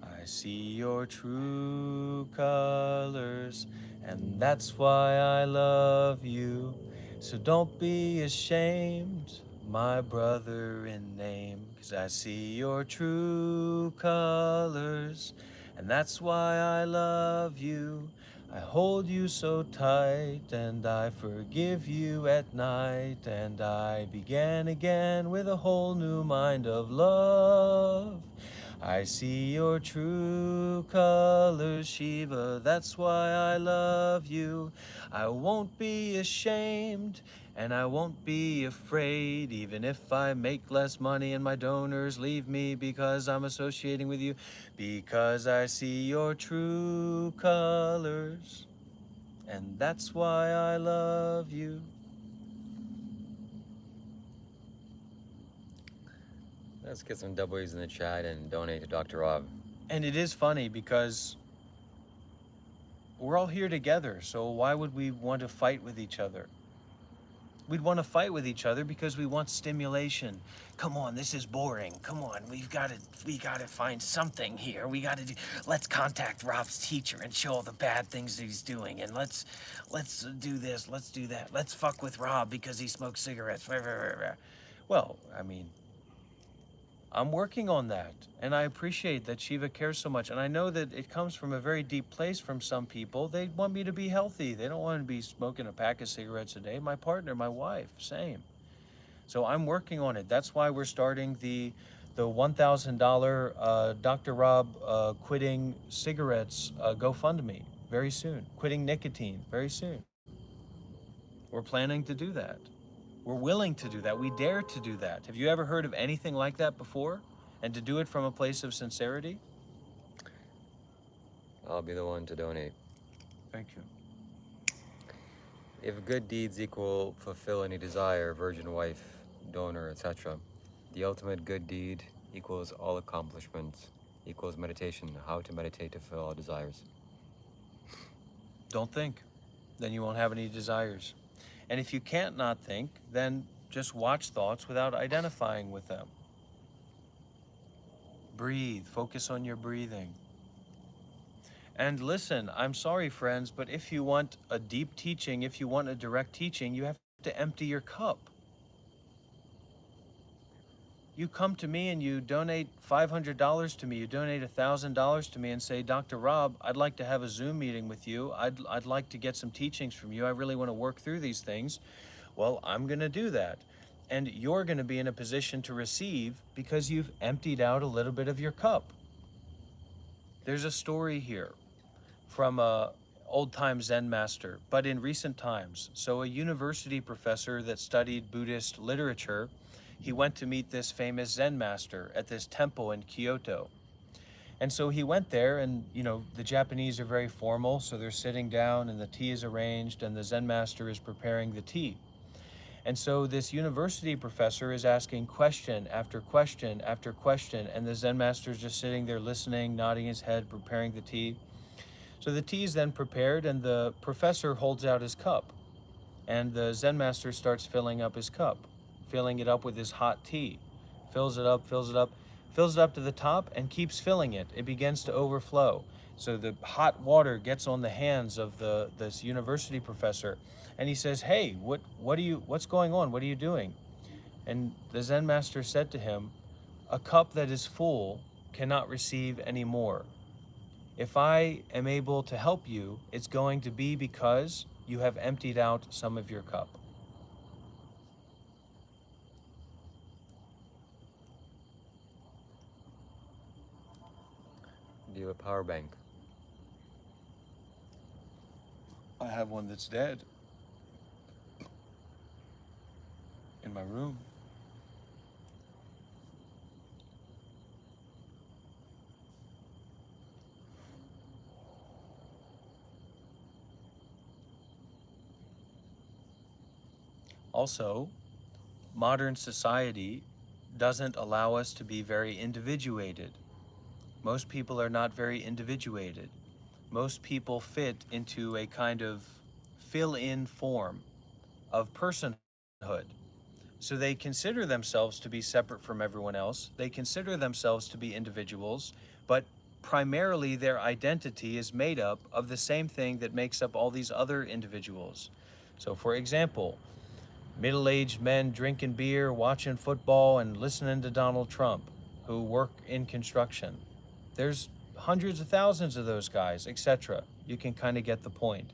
I see your true colors, and that's why I love you. So don't be ashamed, my brother in name, 'cause I see your true colors, and that's why I love you. I hold you so tight, and I forgive you at night, and I began again with a whole new mind of love. I see your true colors, Shiva, that's why I love you. I won't be ashamed, and I won't be afraid, even if I make less money and my donors leave me because I'm associating with you, because I see your true colors, and that's why I love you. Let's get some W's in the chat and donate to Dr. Rob. And it is funny because we're all here together, so why would we want to fight with each other? We'd want to fight with each other because we want stimulation. Come on, this is boring. Come on, we gotta find something here. Let's contact Rob's teacher and show all the bad things that he's doing, and let's do this, let's do that. Let's fuck with Rob because he smokes cigarettes. Well, I mean, I'm working on that, and I appreciate that Shiva cares so much, and I know that it comes from a very deep place from some people. They want me to be healthy. They don't want to be smoking a pack of cigarettes a day. My partner, my wife, same. So I'm working on it. That's why we're starting the $1,000 Dr. Rob quitting cigarettes GoFundMe very soon. Quitting nicotine very soon. We're planning to do that. We're willing to do that. We dare to do that. Have you ever heard of anything like that before? And to do it from a place of sincerity? I'll be the one to donate. Thank you. If good deeds equal fulfill any desire, virgin wife, donor, etc., the ultimate good deed equals all accomplishments, equals meditation, how to meditate to fulfill all desires. Don't think. Then you won't have any desires. And if you can't not think, then just watch thoughts without identifying with them. Breathe. Focus on your breathing. And listen, I'm sorry, friends, but if you want a deep teaching, if you want a direct teaching, you have to empty your cup. You come to me and you donate $500 to me, you donate $1,000 to me and say, Dr. Rob, I'd like to have a Zoom meeting with you. I'd like to get some teachings from you. I really want to work through these things. Well, I'm going to do that. And you're going to be in a position to receive because you've emptied out a little bit of your cup. There's a story here from a old-time Zen master, but in recent times. So a university professor that studied Buddhist literature, he went to meet this famous Zen master at this temple in Kyoto. And so he went there, and the Japanese are very formal, so they're sitting down and the tea is arranged and the Zen master is preparing the tea. And so this university professor is asking question after question after question, and the Zen master is just sitting there listening, nodding his head, preparing the tea. So the tea is then prepared, and the professor holds out his cup, and the Zen master starts filling up his cup, filling it up with his hot tea, fills it up, fills it up to the top and keeps filling it. It begins to overflow. So the hot water gets on the hands of this university professor, and he says, "Hey, what's going on? What are you doing?" And the Zen master said to him, "A cup that is full cannot receive any more. If I am able to help you, it's going to be because you have emptied out some of your cup." Do you have a power bank? I have one that's dead in my room. Also, modern society doesn't allow us to be very individuated. Most people are not very individuated. Most people fit into a kind of fill-in form of personhood. So they consider themselves to be separate from everyone else. They consider themselves to be individuals, but primarily their identity is made up of the same thing that makes up all these other individuals. So, for example, middle-aged men drinking beer, watching football, and listening to Donald Trump, who work in construction. There's hundreds of thousands of those guys, etc. You can kind of get the point.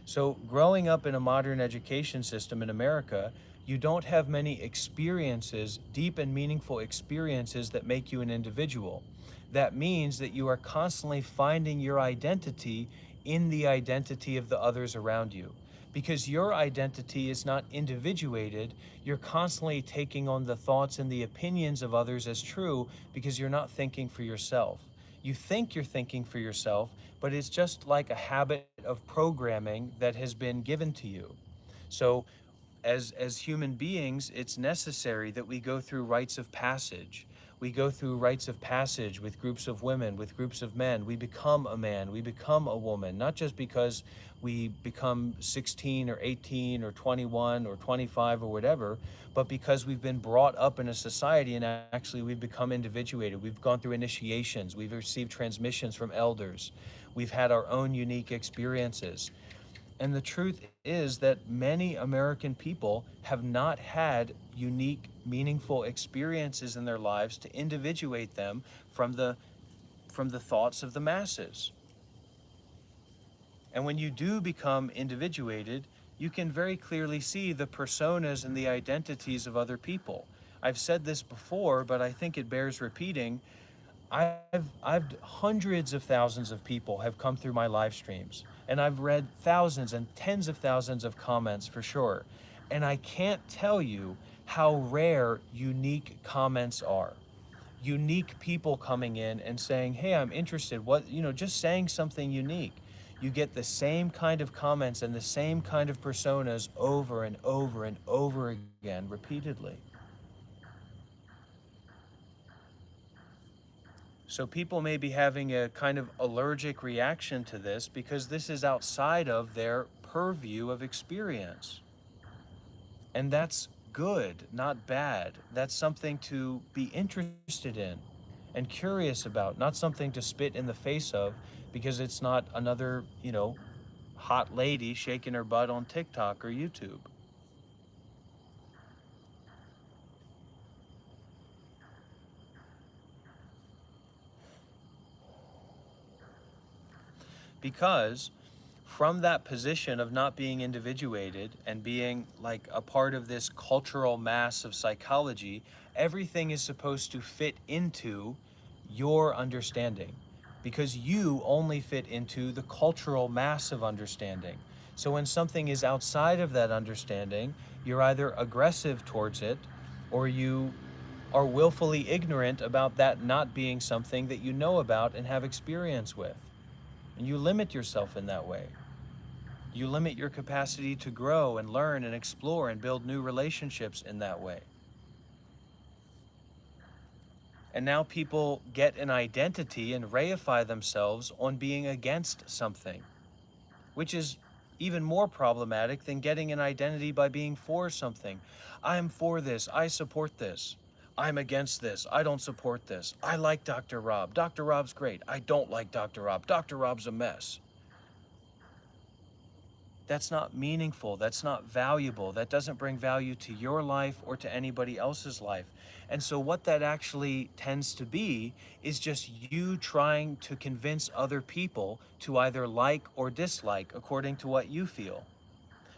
So growing up in a modern education system in America, you don't have many experiences, deep and meaningful experiences that make you an individual. That means that you are constantly finding your identity in the identity of the others around you. Because your identity is not individuated, you're constantly taking on the thoughts and the opinions of others as true because you're not thinking for yourself. You think you're thinking for yourself, but it's just like a habit of programming that has been given to you. So as human beings, it's necessary that we go through rites of passage. We go through rites of passage with groups of women, with groups of men. We become a man, we become a woman, not just because we become 16 or 18 or 21 or 25 or whatever, but because we've been brought up in a society and actually we've become individuated. We've gone through initiations, we've received transmissions from elders, we've had our own unique experiences. And the truth is that many American people have not had unique, meaningful experiences in their lives to individuate them from the thoughts of the masses. And when you do become individuated, you can very clearly see the personas and the identities of other people. I've said this before, but I think it bears repeating. I've hundreds of thousands of people have come through my live streams, and I've read thousands and tens of thousands of comments for sure. And I can't tell you how rare unique comments are. Unique people coming in and saying, "Hey, I'm interested." Just saying something unique. You get the same kind of comments and the same kind of personas over and over and over again repeatedly. So people may be having a kind of allergic reaction to this because this is outside of their purview of experience. And that's good, not bad. That's something to be interested in and curious about, not something to spit in the face of because it's not another, hot lady shaking her butt on TikTok or YouTube. Because from that position of not being individuated and being like a part of this cultural mass of psychology, everything is supposed to fit into your understanding because you only fit into the cultural mass of understanding. So when something is outside of that understanding, you're either aggressive towards it or you are willfully ignorant about that not being something that you know about and have experience with. And you limit yourself in that way. You limit your capacity to grow and learn and explore and build new relationships in that way. And now people get an identity and reify themselves on being against something, which is even more problematic than getting an identity by being for something. I'm for this, I support this. I'm against this. I don't support this. I like Dr. Rob. Dr. Rob's great. I don't like Dr. Rob. Dr. Rob's a mess. That's not meaningful. That's not valuable. That doesn't bring value to your life or to anybody else's life. And so what that actually tends to be is just you trying to convince other people to either like or dislike according to what you feel.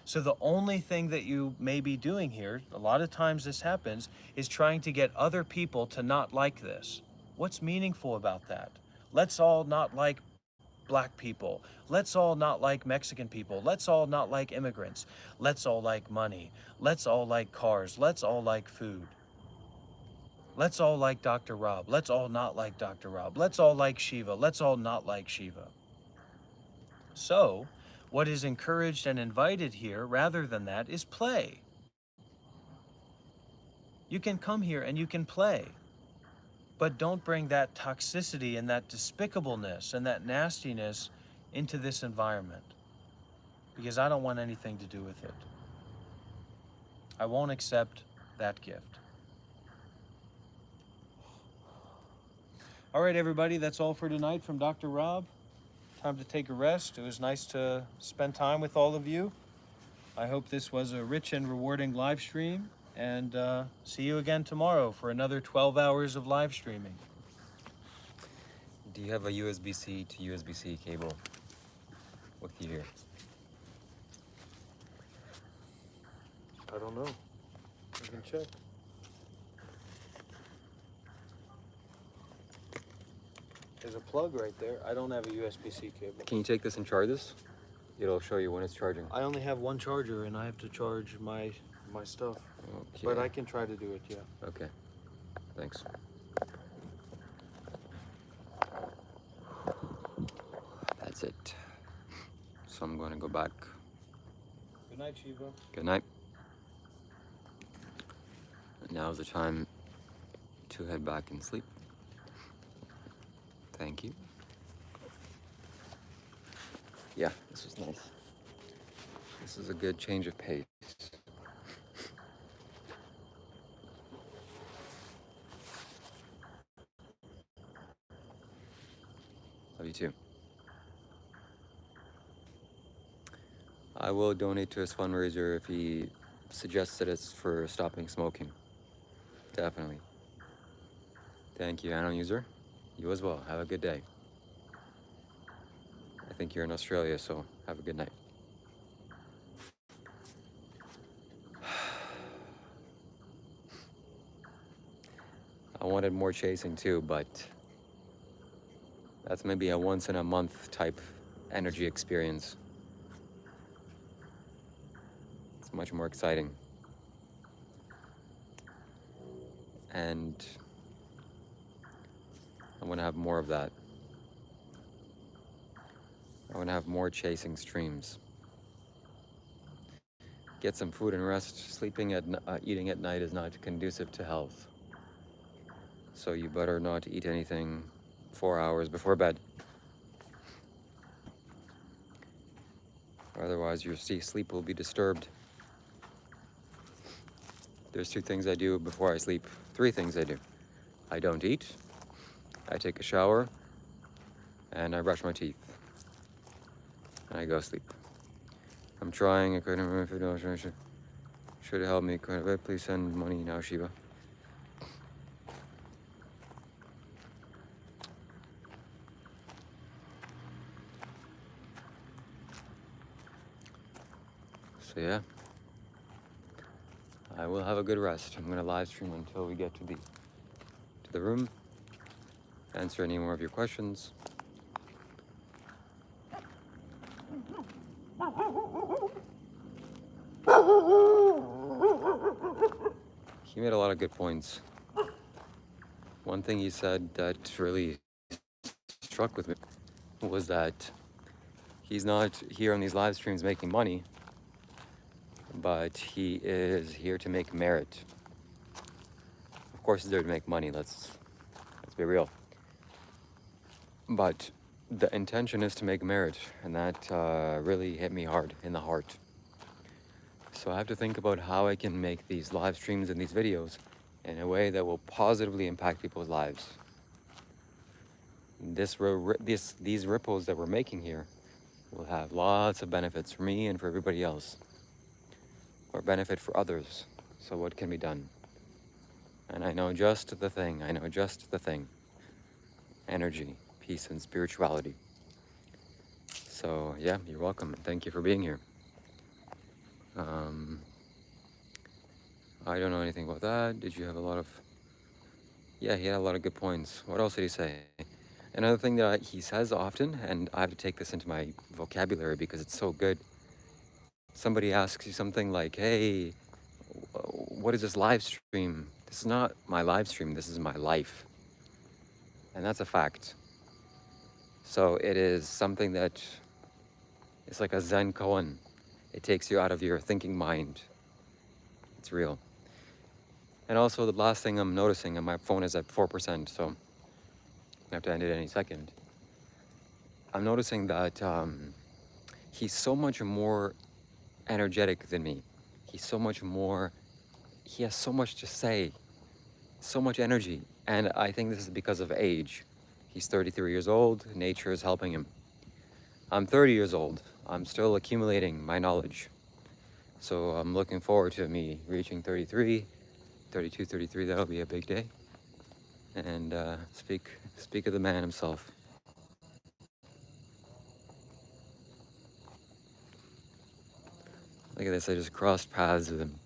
So the only thing that you may be doing here, a lot of times this happens, is trying to get other people to not like this. What's meaningful about that? Let's all not like black people. Let's all not like Mexican people. Let's all not like immigrants. Let's all like money. Let's all like cars. Let's all like food. Let's all like Dr. Rob. Let's all not like Dr. Rob. Let's all like Shiva. Let's all not like Shiva. So, what is encouraged and invited here, rather than that, is play. You can come here and you can play. But don't bring that toxicity and that despicableness and that nastiness into this environment, because I don't want anything to do with it. I won't accept that gift. All right, everybody, that's all for tonight from Dr. Rob. Time to take a rest. It was nice to spend time with all of you. I hope this was a rich and rewarding live stream, and see you again tomorrow for another 12 hours of live streaming. Do you have a USB-C to USB-C cable with you here? I don't know. I can check. There's a plug right there. I don't have a USB-C cable. Can you take this and charge this? It'll show you when it's charging. I only have one charger and I have to charge my stuff. Okay. But I can try to do it, yeah. Okay. Thanks. That's it. So I'm going to go back. Good night, Shiva. Good night. Now's the time to head back and sleep. Thank you. Yeah, this was nice. This is a good change of pace. Love you too. I will donate to his fundraiser if he suggests that it's for stopping smoking. Definitely. Thank you, Anon user. You as well. Have a good day. I think you're in Australia, so have a good night. I wanted more chasing too, but that's maybe a once in a month type energy experience. It's much more exciting. And I want to have more of that. I want to have more chasing streams. Get some food and rest. Eating at night is not conducive to health. So you better not eat anything 4 hours before bed. Otherwise your sleep will be disturbed. There's 2 things I do before I sleep. 3 things I do. I don't eat, I take a shower, and I brush my teeth. And I go sleep. I'm trying. I couldn't remember if it should have helped me. Please send money now, Shiva. So yeah, I will have a good rest. I'm gonna live stream until we get to the room. Answer any more of your questions. He made a lot of good points. One thing he said that really struck with me was that he's not here on these live streams making money, but he is here to make merit. Of course he's there to make money, let's be real. But the intention is to make merit, and that really hit me hard in the heart. So I have to think about how I can make these live streams and these videos in a way that will positively impact people's lives. These ripples that we're making here will have lots of benefits for me and for everybody else, or benefit for others. So what can be done? And I know just the thing. I know just the thing. Energy, peace, and spirituality. So yeah, you're welcome. And thank you for being here. I don't know anything about that. Did you have a lot of... Yeah, he had a lot of good points. What else did he say? Another thing that he says often, and I have to take this into my vocabulary because it's so good. Somebody asks you something like, hey, what is this live stream? This is not my live stream, this is my life. And that's a fact. So it is something that it's like a Zen koan. It takes you out of your thinking mind. It's real. And also the last thing I'm noticing, and my phone is at 4%, so I have to end it any second. I'm noticing that he's so much more energetic than me. He's so much more, he has so much to say, so much energy. And I think this is because of age. He's 33 years old, nature is helping him. I'm 30 years old, I'm still accumulating my knowledge. So I'm looking forward to me reaching 33, 32, 33, that'll be a big day. And speak of the man himself. Look at this, I just crossed paths with him.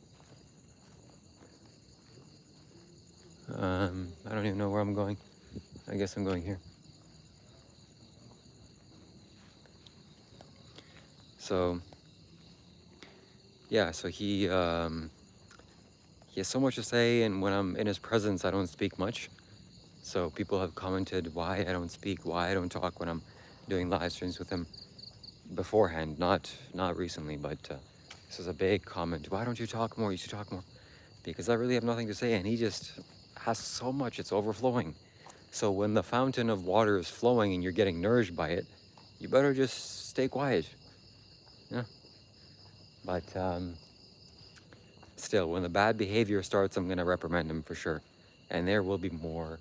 I don't even know where I'm going. I guess I'm going here. So, yeah, so he has so much to say, and when I'm in his presence, I don't speak much. So people have commented why I don't speak, why I don't talk when I'm doing live streams with him beforehand, not recently, but this is a big comment. Why don't you talk more? You should talk more. Because I really have nothing to say, and he just has so much, it's overflowing. So when the fountain of water is flowing and you're getting nourished by it, you better just stay quiet. Yeah. But still, when the bad behavior starts, I'm gonna reprimand him for sure. And there will be more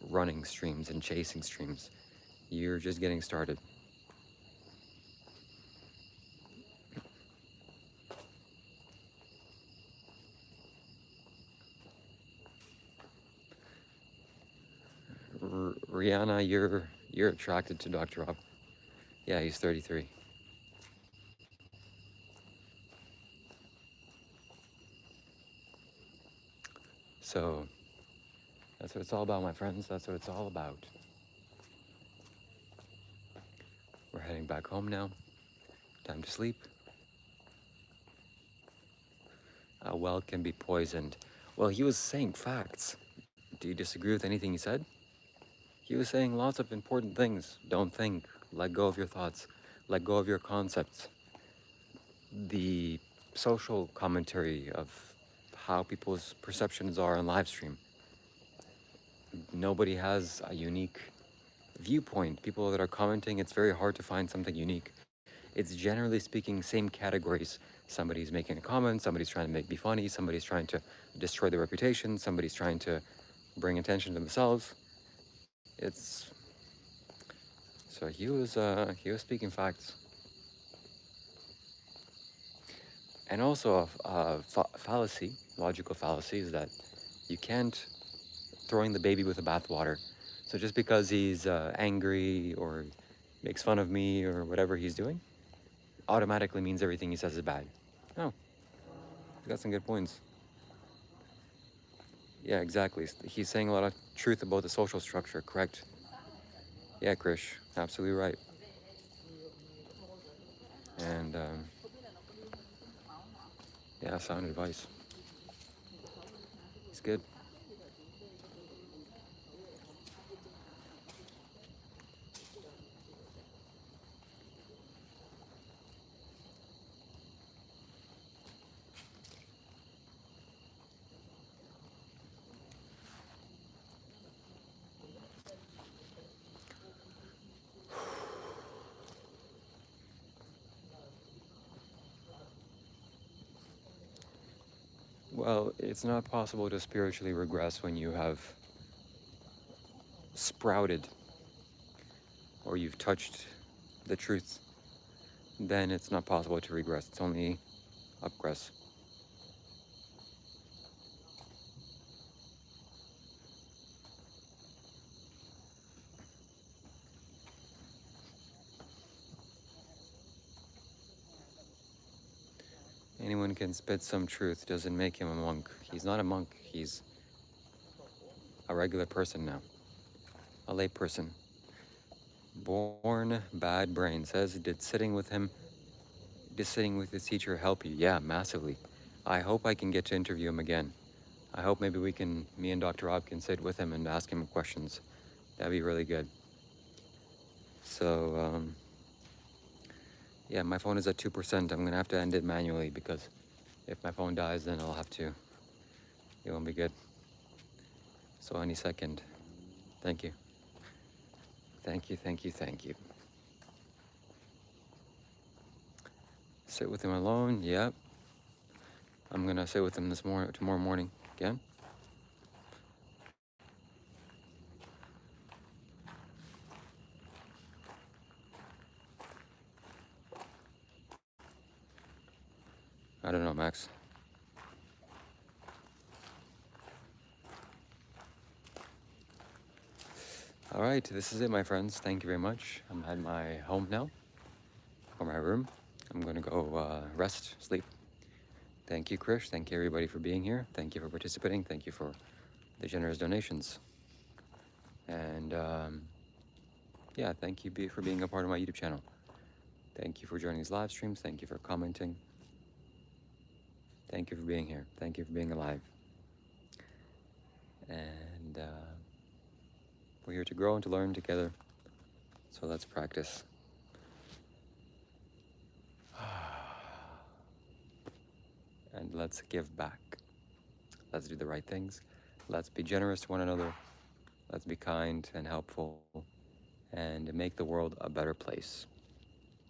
running streams and chasing streams. You're just getting started. Rihanna, you're attracted to Dr. Rob. Yeah, he's 33. So that's what it's all about, my friends. That's what it's all about. We're heading back home now. Time to sleep. A well can be poisoned. Well, he was saying facts. Do you disagree with anything he said? He was saying lots of important things. Don't think. Let go of your thoughts. Let go of your concepts. The social commentary of how people's perceptions are on live stream. Nobody has a unique viewpoint. People that are commenting, it's very hard to find something unique. It's generally speaking same categories. Somebody's making a comment, somebody's trying to be funny, somebody's trying to destroy their reputation, somebody's trying to bring attention to themselves. It's so he was speaking facts. And also a fallacy, logical fallacy, is that you can't throwing the baby with the bathwater. So just because he's angry or makes fun of me or whatever he's doing, automatically means everything he says is bad. No, he's got some good points. Yeah, exactly. He's saying a lot of truth about the social structure, correct? Yeah, Krish, absolutely right. And yeah, sound advice. It's good. Well, it's not possible to spiritually regress when you have sprouted or you've touched the truth. Then it's not possible to regress. It's only upgress. Anyone can spit some truth, doesn't make him a monk. He's not a monk, he's a regular person now. A lay person. Born bad brain says, did sitting with his teacher help you? Yeah, massively. I hope I can get to interview him again. I hope maybe me and Dr. Rob can sit with him and ask him questions. That'd be really good. So, yeah, my phone is at 2%. I'm gonna have to end it manually because if my phone dies, then I'll have to. It won't be good. So any second. Thank you. Thank you, thank you, thank you. Sit with him alone, yep. I'm gonna sit with him tomorrow morning again. I don't know, Max. All right, this is it, my friends. Thank you very much. I'm at my home now, or my room. I'm gonna go rest, sleep. Thank you, Krish. Thank you, everybody, for being here. Thank you for participating. Thank you for the generous donations. And yeah, thank you for being a part of my YouTube channel. Thank you for joining these live streams. Thank you for commenting. Thank you for being here. Thank you for being alive. And we're here to grow and to learn together. So let's practice. And let's give back. Let's do the right things. Let's be generous to one another. Let's be kind and helpful and make the world a better place.